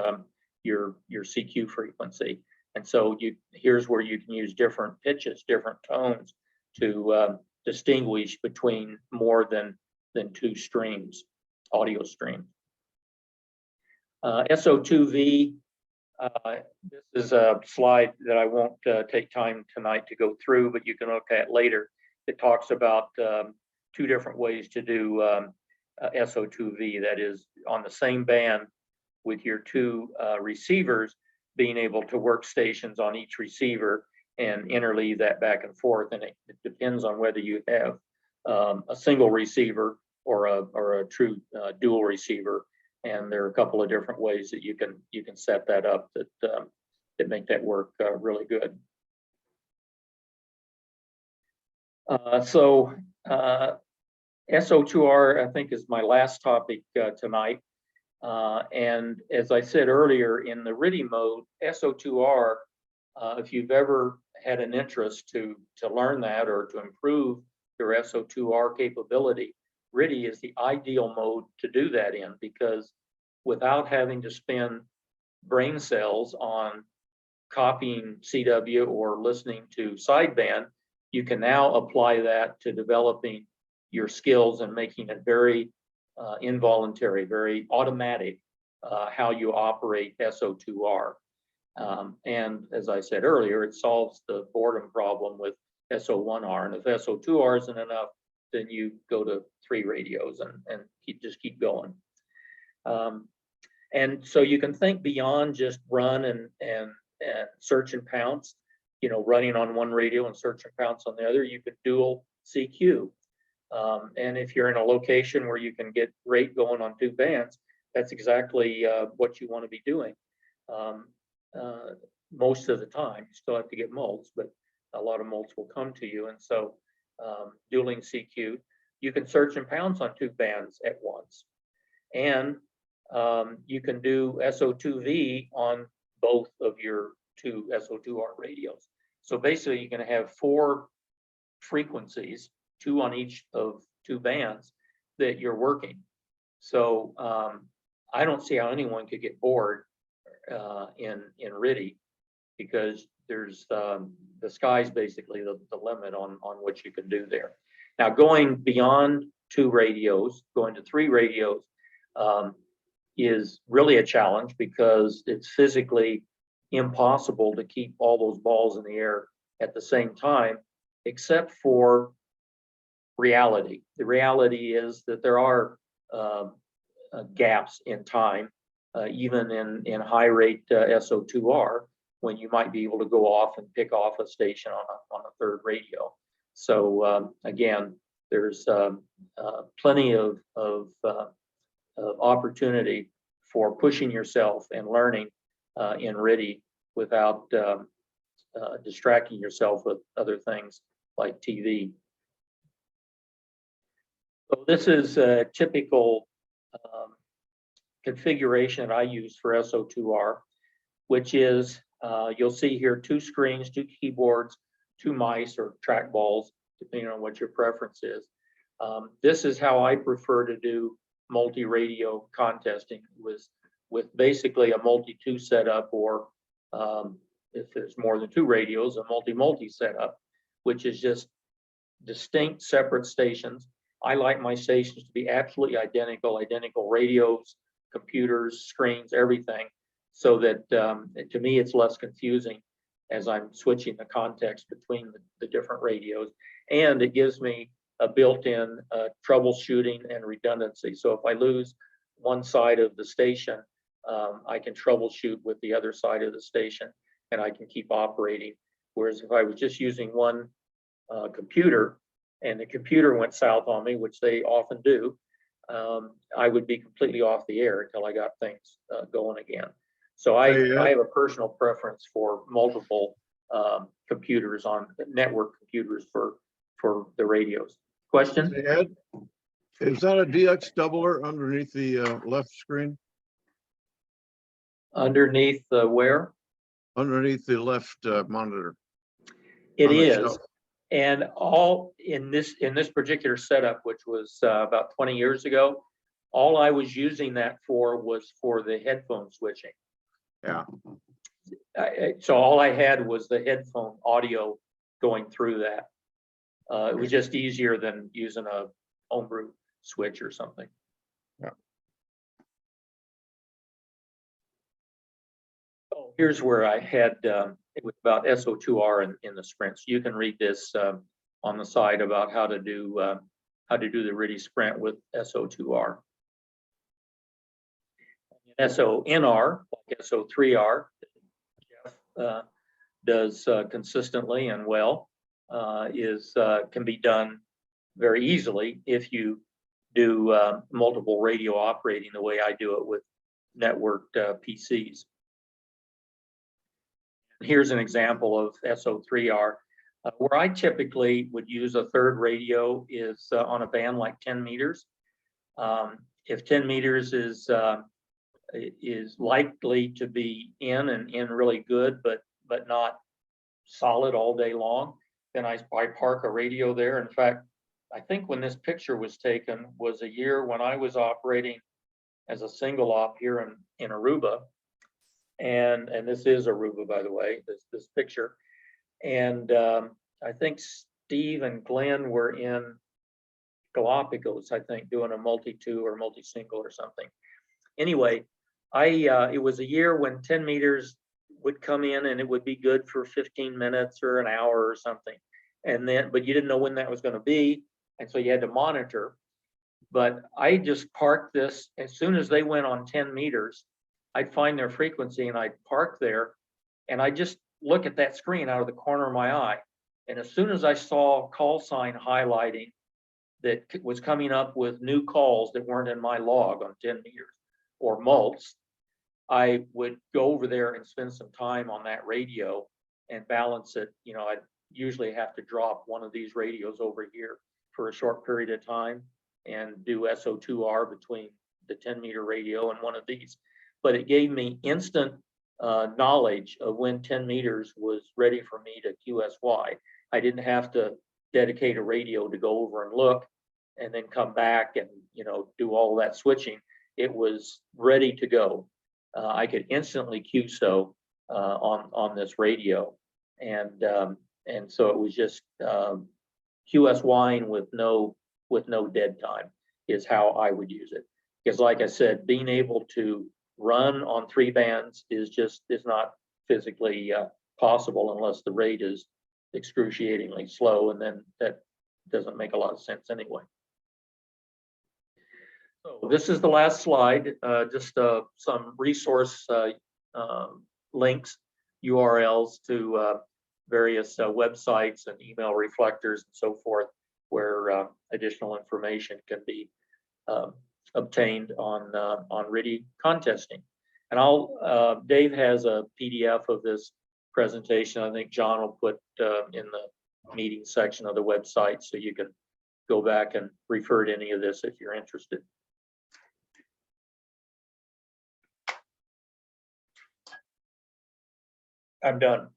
your CQ frequency. And so here's where you can use different pitches, different tones to distinguish between more than 2 streams, audio streams. SO2V, This is a slide that I won't take time tonight to go through, but you can look at later. It talks about two different ways to do SO2V, that is on the same band with your two receivers, being able to work stations on each receiver and interleave that back and forth. And it depends on whether you have a single receiver or a true dual receiver. And there are a couple of different ways that you can set that up that make that work really good. SO2R, I think, is my last topic tonight. And as I said earlier, in the RTTY mode, SO2R, if you've ever had an interest to learn that or to improve your SO2R capability, RTTY is the ideal mode to do that in, because without having to spend brain cells on copying CW or listening to sideband, you can now apply that to developing your skills and making it very involuntary, very automatic, how you operate SO2R. And as I said earlier, it solves the boredom problem with SO1R. And if SO2R isn't enough, then you go to 3 radios and just keep going. And so you can think beyond just run and search and pounce, you know, running on one radio and search and pounce on the other. You could dual CQ. And if you're in a location where you can get rate going on 2 bands, that's exactly what you want to be doing. Most of the time, you still have to get mults, but a lot of mults will come to you. And so dualing CQ, you can search and pounce on 2 bands at once. And you can do SO2V on both of your 2 SO2R radios. So basically, you're going to have 4 frequencies, 2 on each of 2 bands that you're working. So I don't see how anyone could get bored in RTTY, because there's the sky's basically the limit on what you can do there. Now, going beyond 2 radios, going to 3 radios is really a challenge, because it's physically impossible to keep all those balls in the air at the same time, except for reality. The reality is that there are gaps in time, even in high rate SO2R, when you might be able to go off and pick off a station on a 3rd radio. So again, there's plenty of opportunity for pushing yourself and learning in RTTY without distracting yourself with other things like TV. So this is a typical configuration that I use for SO2R, which is, you'll see here 2 screens, 2 keyboards, 2 mice or trackballs, depending on what your preference is. This is how I prefer to do multi-radio contesting, with basically a multi-2 setup, or if there's more than 2 radios, a multi-multi setup, which is just distinct separate stations. I like my stations to be absolutely identical radios, computers, screens, everything, so that to me it's less confusing as I'm switching the context between the different radios. And it gives me a built-in troubleshooting and redundancy. So if I lose one side of the station, I can troubleshoot with the other side of the station, and I can keep operating. Whereas if I was just using one computer, and the computer went south on me, which they often do, I would be completely off the air until I got things going again. So I have a personal preference for multiple computers, on network computers for the radios. Question? Hey, Ed, is that a DX doubler underneath the left screen? Underneath where? Underneath the left monitor. It is. And all in this particular setup, which was about 20 years ago, all I was using that for was for the headphone switching. Yeah. So all I had was the headphone audio going through that. It was just easier than using a homebrew switch or something. Yeah. Oh, Here's where I had, it was about SO2R in the sprints. You can read this on the side about how to do the RTTY sprint with SO2R. SONR, like SO3R, Jeff does consistently and well, can be done very easily if you do multiple radio operating the way I do it with networked PCs. Here's an example of SO3R. Where I typically would use a third radio is on a band like 10 meters. If 10 meters is likely to be in really good, but not solid all day long, then I park a radio there. In fact, I think when this picture was taken was a year when I was operating as a single op here in Aruba. And this is Aruba, by the way, this picture. And I think Steve and Glenn were in Galapagos, I think, doing a multi-two or multi-single or something. Anyway, it was a year when 10 meters would come in and it would be good for 15 minutes or an hour or something. And then, but you didn't know when that was going to be. And so you had to monitor. But I just parked this as soon as they went on 10 meters. I'd find their frequency and I'd park there and I just look at that screen out of the corner of my eye. And as soon as I saw call sign highlighting that was coming up with new calls that weren't in my log on 10 meters or mults, I would go over there and spend some time on that radio and balance it. You know, I'd usually have to drop one of these radios over here for a short period of time and do SO2R between the 10 meter radio and one of these. But it gave me instant knowledge of when 10 meters was ready for me to QSY. I didn't have to dedicate a radio to go over and look and then come back and, you know, do all that switching. It was ready to go. I could instantly QSO on this radio. And so it was just QSYing with no dead time is how I would use it. Because like I said, being able to run on 3 bands is not physically possible unless the rate is excruciatingly slow, and then that doesn't make a lot of sense anyway. So this is the last slide, just some resource links, URLs to various websites and email reflectors and so forth, where additional information can be obtained on RTTY contesting. And Dave has a PDF of this presentation. I think John will put in the meeting section of the website, so you can go back and refer to any of this if you're interested. I'm done.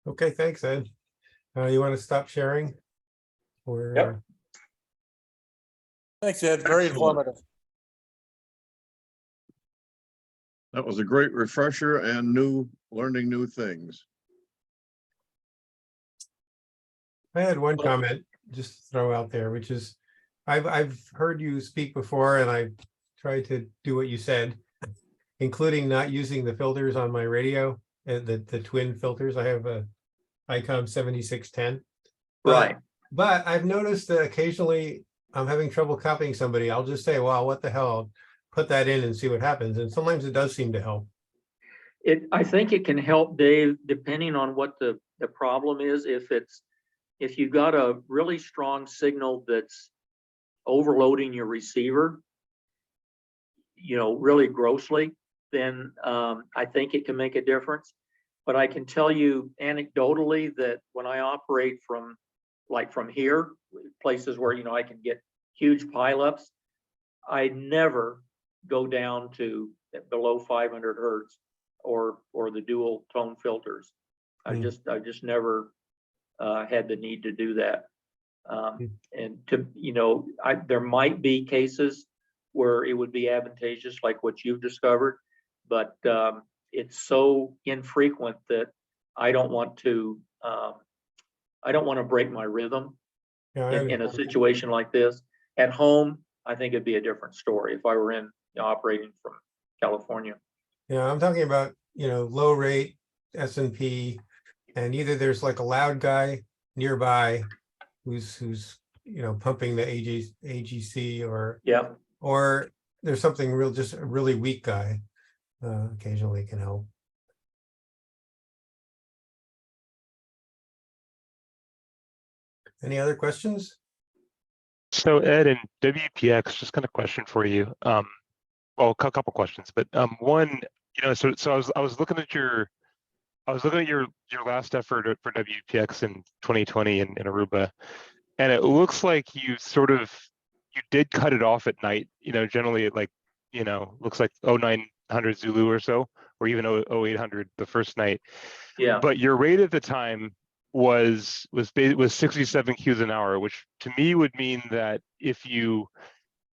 Okay, thanks, Ed. You want to stop sharing? Or, Yep. Thanks, Ed. Very informative. That was a great refresher and learning new things. I had one comment just to throw out there, which is I've heard you speak before, and I tried to do what you said, including not using the filters on my radio, the twin filters. I have a ICOM 7610. Right. But I've noticed that occasionally I'm having trouble copying somebody. I'll just say, well, what the hell? I'll put that in and see what happens. And sometimes it does seem to help. I think it can help, Dave, depending on what the problem is. If you've got a really strong signal that's overloading your receiver, you know, really grossly, then I think it can make a difference. But I can tell you anecdotally that when I operate from here, places where, you know, I can get huge pileups, I never go down to below 500 hertz or the dual tone filters. I just never had the need to do that. And to, you know, there might be cases where it would be advantageous, like what you've discovered, but it's so infrequent that I don't want to break my rhythm in a situation like this. At home, I think it'd be a different story if I were operating from California. I'm talking about, low rate S&P, and either there's like a loud guy nearby who's pumping the AGC, Yeah. or there's something real, just a really weak guy occasionally can help. Any other questions? So Ed and WPX, just kind of question for you. Well, a couple questions, but one, so I was looking at your last effort for WPX in 2020 in Aruba, and it looks like you did cut it off at night. Generally it looks like 0900 Zulu or so, or even 0800 the first night. Yeah. But your rate at the time was 67 Qs an hour, which to me would mean that if you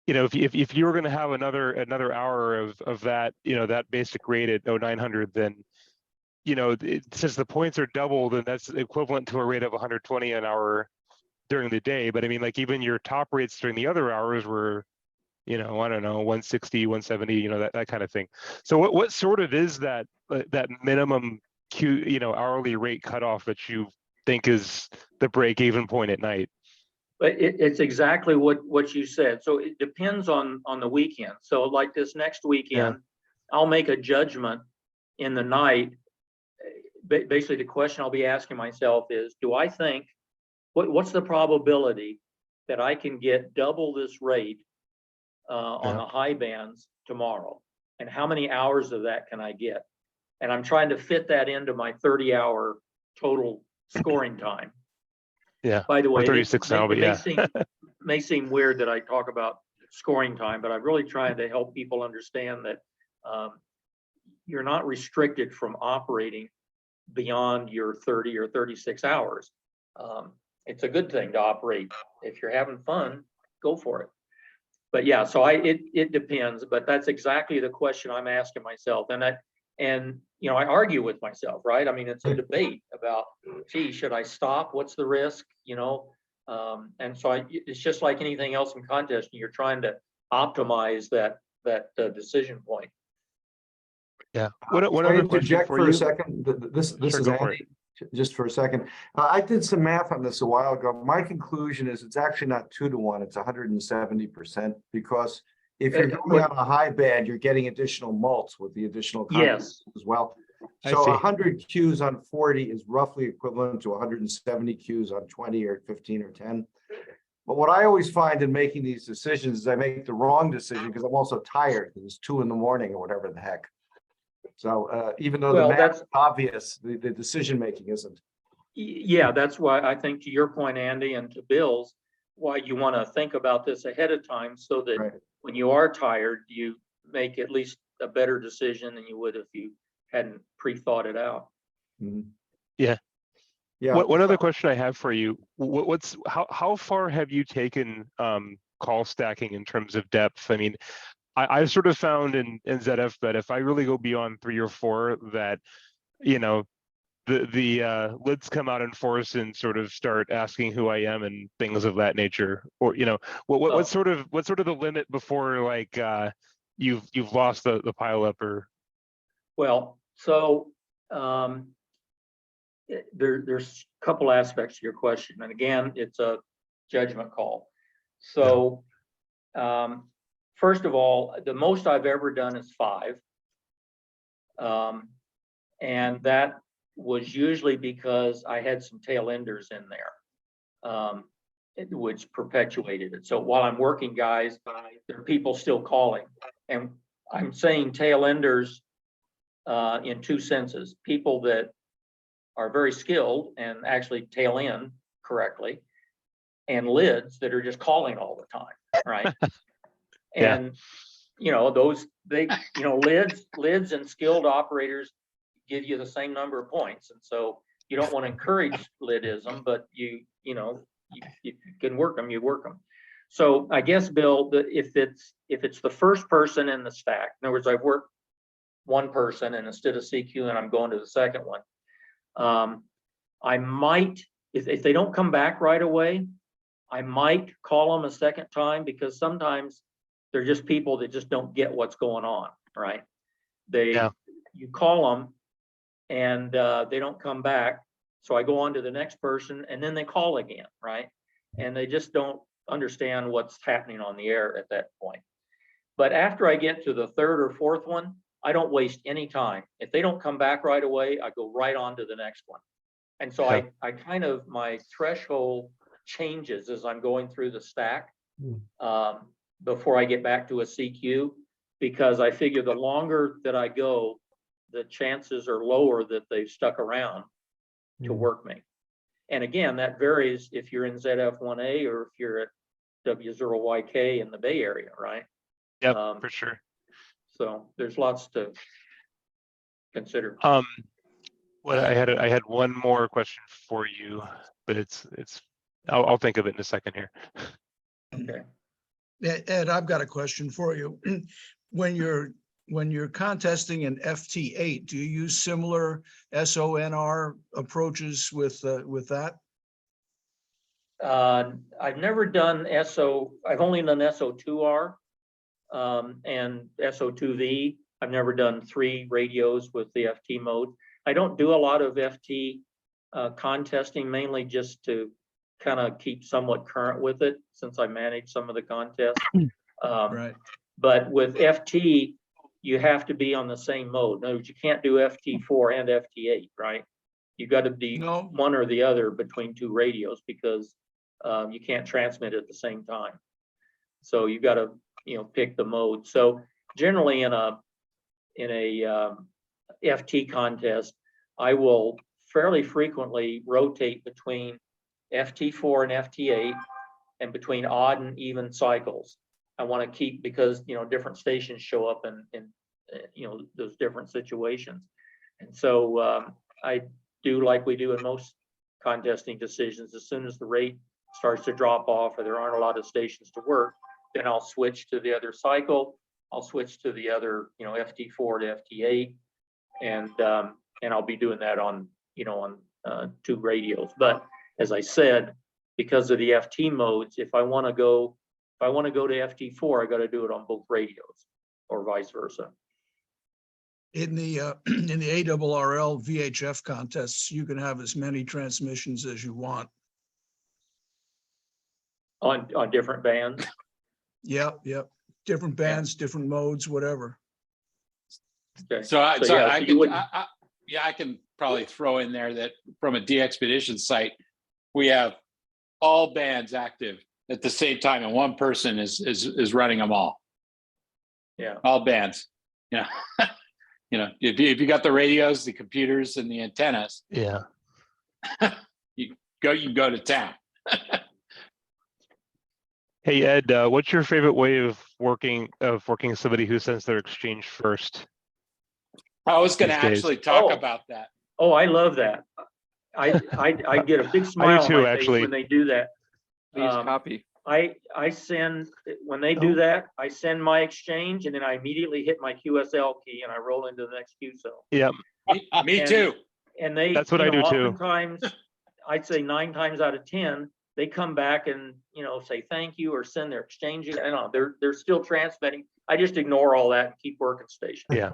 were going to have another hour of that, that basic rate at 0900, then since the points are doubled, then that's equivalent to a rate of 120 an hour during the day. But I mean, like, even your top rates during the other hours were, I don't know, 160, 170, that kind of thing. So what sort of is that minimum hourly rate cutoff that you think is the break-even point at night? But it's exactly what you said. So it depends on the weekend. So like this next weekend, I'll make a judgment in the night. Basically, the question I'll be asking myself is, do I think, what's the probability that I can get double this rate on the high bands tomorrow? And how many hours of that can I get? And I'm trying to fit that into my 30-hour total scoring time. Yeah. By the way, 36 now, but yeah. may seem weird that I talk about scoring time, but I'm really trying to help people understand that you're not restricted from operating beyond your 30 or 36 hours. It's a good thing to operate. If you're having fun, go for it. But yeah, so it depends, but that's exactly the question I'm asking myself. And I argue with myself, right? I mean, it's a debate about, gee, should I stop? What's the risk? And so it's just like anything else in contest. You're trying to optimize that decision point. Yeah. What other question for a you? second? This Sure, is go for Andy. Just for a second. I did some math on this a while ago. My conclusion is it's actually not 2-to-1, it's 170%, because if you're going on a high band, you're getting additional mults with the additional Yes. as well. I So see. 100 Qs on 40 is roughly equivalent to 170 Qs on 20 or 15 or 10. But what I always find in making these decisions is I make the wrong decision because I'm also tired. It's 2 in the morning or whatever the heck. So even though the math is obvious, the decision making isn't. Yeah, that's why I think, to your point, Andy, and to Bill's, why you want to think about this ahead of time, so that when you are tired, you make at least a better decision than you would if you hadn't pre-thought it out. Mm-hmm. Yeah. Yeah. One other question I have for you: how far have you taken call stacking in terms of depth? I mean, I sort of found in ZF that if I really go beyond 3 or 4, that the lids come out in force and sort of start asking who I am and things of that nature. Or what's sort of the limit before, like, you've lost the pile up? Or well, so there's a couple aspects to your question, and again, it's a judgment call. So first of all, the most I've ever done is 5. And that was usually because I had some tail enders in there, which perpetuated it. So while I'm working, guys, there are people still calling. And I'm saying tail enders in 2 senses: people that are very skilled and actually tail in correctly, and lids that are just calling all the time, right? And those lids and skilled operators give you the same number of points, and so you don't want to encourage lidism, but you can work them, you work them. So I guess, Bill, if it's the first person in the stack, in other words, I've worked one person, and instead of CQ and I'm going to the second one, I might, if they don't come back right away, I might call them a second time, because sometimes they're just people that just don't get what's going on, right? You call them and they don't come back. So I go on to the next person and then they call again, right? And they just don't understand what's happening on the air at that point. But after I get to the third or fourth one, I don't waste any time. If they don't come back right away, I go right on to the next one. And so I kind of, my threshold changes as I'm going through the stack before I get back to a CQ, because I figure the longer that I go, the chances are lower that they've stuck around to work me. And again, that varies if you're in ZF1A or if you're at W0YK in the Bay Area, right? Yep, for sure. So there's lots to consider. What I had one more question for you, but I'll think of it in a second here. Okay. Ed, I've got a question for you. When you're contesting an FT8, do you use similar SONR approaches with that? I've never done I've only done SO2R and SO2V. I've never done 3 radios with the FT mode. I don't do a lot of FT contesting, mainly just to kind of keep somewhat current with it since I manage some of the contests. Right. But with FT, you have to be on the same mode. In other words, you can't do FT4 and FT8, right? You got to be one or the other between 2 radios because you can't transmit at the same time. So you got to, pick the mode. So generally in a FT contest, I will fairly frequently rotate between FT4 and FT8 and between odd and even cycles. I want to keep, because different stations show up in those different situations. And so I do like we do in most contesting decisions. As soon as the rate starts to drop off or there aren't a lot of stations to work, then I'll switch to the other cycle. I'll switch to the other, FT4 to FT8, and I'll be doing that on 2 radios. But as I said, because of the FT modes, if I want to go to FT4, I got to do it on both radios, or vice versa. In the ARRL VHF contests, you can have as many transmissions as you want. On different bands? Yep. Different bands, different modes, whatever. Okay. I can probably throw in there that from a DXpedition site, we have all bands active at the same time, and one person is running them all. Yeah. All bands. Yeah. If you got the radios, the computers, and the antennas, Yeah. you can go to town. Hey Ed, what's your favorite way of working somebody who sends their exchange first? I was going to these days? actually talk about that. Oh, I love that. I get a big smile too, on my actually. face when they do that. Please copy. I send, when they do that, I send my exchange and then I immediately hit my QSL key and I roll into the next Q cell. Yep. Me too. And they, That's what I do too. oftentimes, I'd say 9 times out of 10, they come back and, say thank you or send their exchange. They're still transmitting. I just ignore all that and keep working station. Yeah.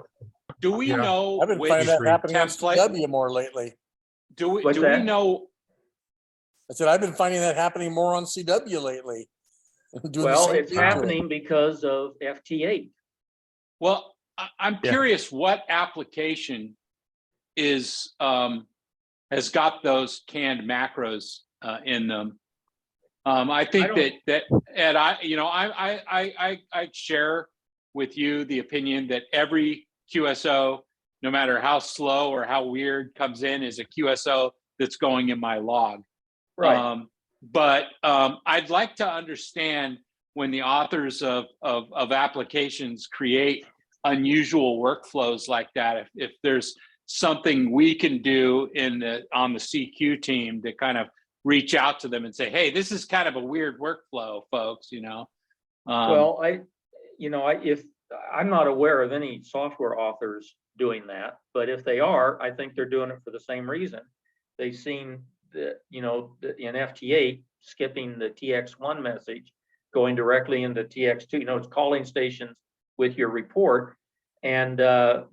Do we know I've been which finding that happening on template? CW more lately. Do we What's that? know? I said, I've been finding that happening more on CW lately. Doing the Well, same it's thing to it. happening because of FT8. Well, I'm curious what application has got those canned macros in them. I think that Ed, I share with you the opinion that every QSO, no matter how slow or how weird, comes in is a QSO that's going in my log. Right. But I'd like to understand when the authors of applications create unusual workflows like that, if there's something we can do on the CQ team to kind of reach out to them and say, hey, this is kind of a weird workflow, folks, Well, if I'm not aware of any software authors doing that, but if they are, I think they're doing it for the same reason. They've seen that, in FT8, skipping the TX1 message, going directly into TX2, it's calling stations with your report. And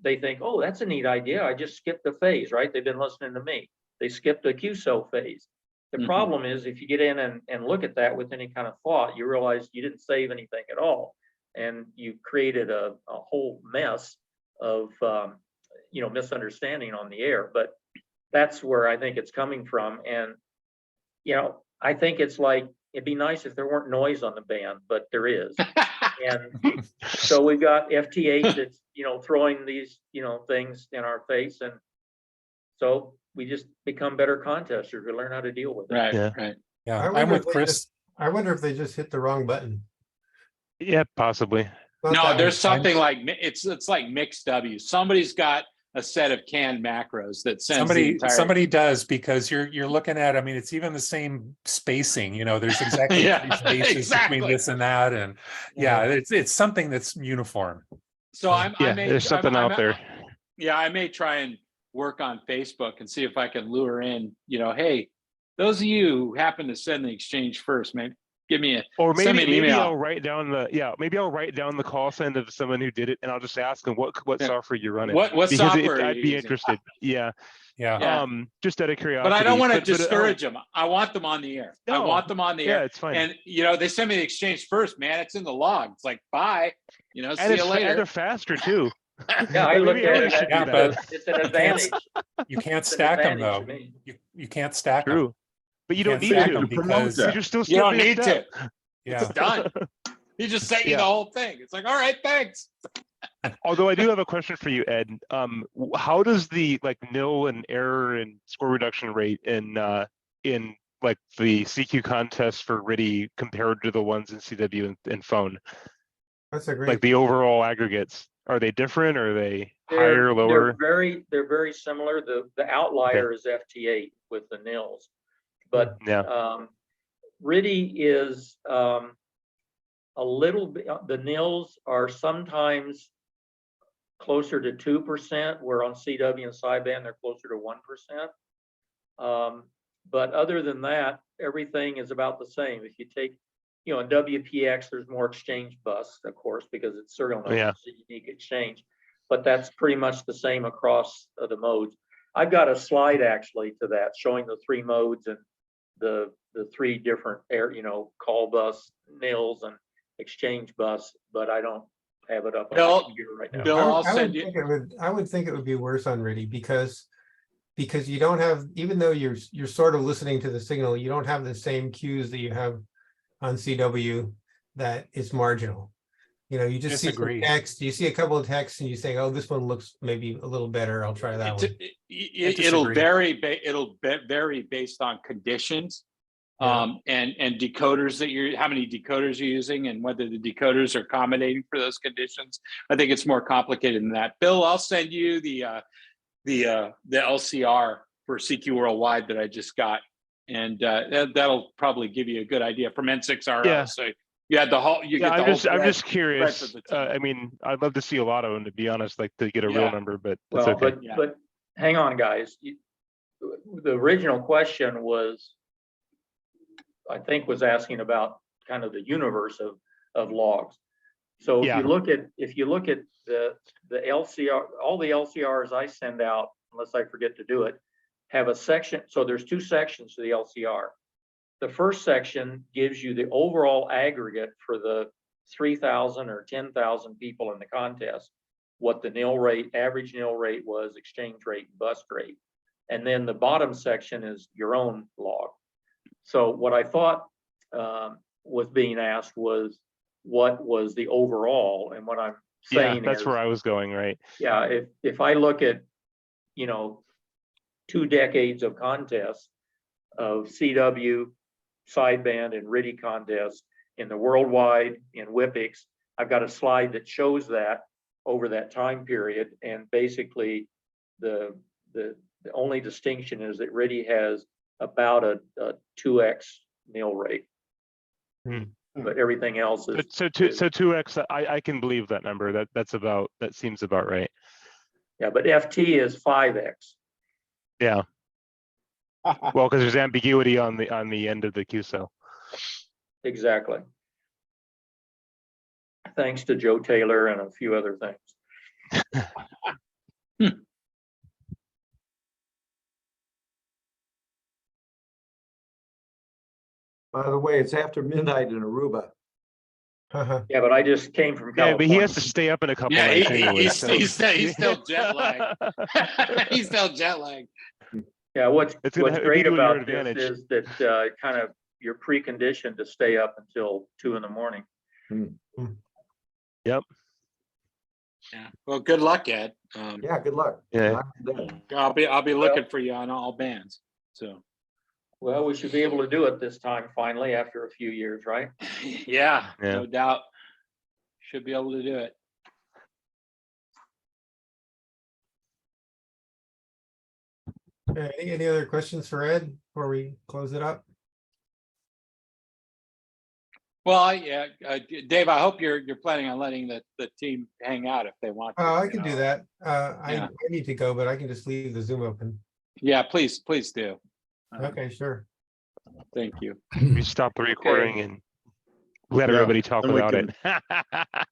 they think, oh, that's a neat idea. I just skipped the phase, right? They've been listening to me. They skipped the QSO phase. The Mhm. problem is if you get in and look at that with any kind of thought, you realize you didn't save anything at all. And you created a whole mess of, misunderstanding on the air. But that's where I think it's coming from. And, I think it's like, it'd be nice if there weren't noise on the band, but there is. And so we've got FT8 that's, throwing these, things in our face. And so we just become better contesters. We learn how to deal with it. Right, Yeah. right. I Yeah, I'm wonder with if they Chris. just- I wonder if they just hit the wrong button. Yeah, possibly. Not No, that there's one. something like it's like mixed W. Somebody's got a set of canned macros that sends the entire. Somebody does, because you're looking at, I mean, it's even the same spacing, there's exactly Yeah, 3 spaces exactly. between this and that. And yeah, it's something that's uniform. So I Yeah, may, there's something out there. Yeah, I may try and work on Facebook and see if I can lure in, hey, those of you who happen to send the exchange first, man, give me Or send maybe me an email. I'll write down maybe I'll write down the call sign of someone who did it, and I'll just ask them what Yeah. software you're running. What Because software are I'd you be using? interested. Yeah. Yeah. Just out of curiosity. But I don't want to But, discourage them. I want them on the air. I No. want them on the Yeah, air. it's fine. And they send me the exchange first, man. It's in the log. It's like, bye. See and you and later. they're faster too. Yeah, I look Maybe at I it, should Yeah, do but that. it's an advantage. You can't It's an stack them advantage though. to me. You can't stack them. True. But you don't need stack to. them promote because that. You're still You don't skipping a need step. to. yeah. It's done. You just sent you Yeah. the whole thing. It's like, all right, thanks. Although I do have a question for you, Ed. How does the nil and error and score reduction rate in like the CQ contest for RTTY compared to the ones in CW and phone? That's a great. Like the overall aggregates, are they different? Are they higher, lower? They're very similar. The outlier is FT8 with the nils. But Yeah. RTTY is a little bit, the nils are sometimes closer to 2%, where on CW and sideband, they're closer to 1%. But other than that, everything is about the same. If you take, in WPX, there's more exchange bus, of course, because it's serial number, Yeah. it's a unique exchange. But that's pretty much the same across the modes. I've got a slide actually to that showing the 3 modes and the 3 different call bus, nils, and exchange bus, but I don't have it up on the computer right now. Bill, I'll send you. I would think it would be worse on RTTY because you don't have, even though you're sort of listening to the signal, you don't have the same cues that you have on CW. That is marginal. You just see some text, you see a couple of texts and you say, oh, this one looks maybe a little better. I'll try that one. It'll vary. It'll vary based on conditions. And decoders how many decoders you're using and whether the decoders are accommodating for those conditions. I think it's more complicated than that. Bill, I'll send you the LCR for CQ Worldwide that I just got, and that'll probably give you a good idea from N6RO. Yeah. So you had the whole. I'm just curious. I mean, I'd love to see a lot of them, to be honest, to get a real number, but that's okay. But hang on, guys. The original question was, I think, was asking about kind of the universe of logs. So if you look at the LCR, all the LCRs I send out, unless I forget to do it, have a section. So there's 2 sections to the LCR. The first section gives you the overall aggregate for the 3,000 or 10,000 people in the contest, what the nil rate, average nil rate was, exchange rate, and bust rate. And then the bottom section is your own log. So what I thought was being asked was, what was the overall? And what I'm saying that's is, where I was going, right? Yeah, if I look at, 2 decades of contests of CW, sideband, and RTTY contests in the worldwide, in WPX, I've got a slide that shows that over that time period. And basically the only distinction is that RTTY has about a 2x nil rate. But everything else is so 2x. I can believe that number. That seems about right. Yeah, but FT is 5x. Yeah. Well, because there's ambiguity on the end of the QSO. Exactly. Thanks to Joe Taylor and a few other things. By the way, it's after midnight in Aruba. Yeah, but I just came from Yeah, but he California. has to stay up in a couple Yeah, nights anyway. he's so- still jet lagged. He's still jet lagged. Yeah, what's It's gonna what's be great to your about this advantage. is that kind of you're preconditioned to stay up until 2 a.m. Yep. Yeah. Well, good luck, Ed. Yeah, good luck. Yeah. I'll be looking for you on all bands. So Well, we should be able to do it this time finally after a few years, right? yeah, Yeah. no doubt. Should be able to do it. Any other questions for Ed before we close it up? Well, Dave, I hope you're planning on letting the team hang out if they want to. I can do that. I Yeah. need to go, but I can just leave the Zoom open. Yeah, please do. Okay, sure. Thank you. We stop the recording and let everybody talk then we without can- it.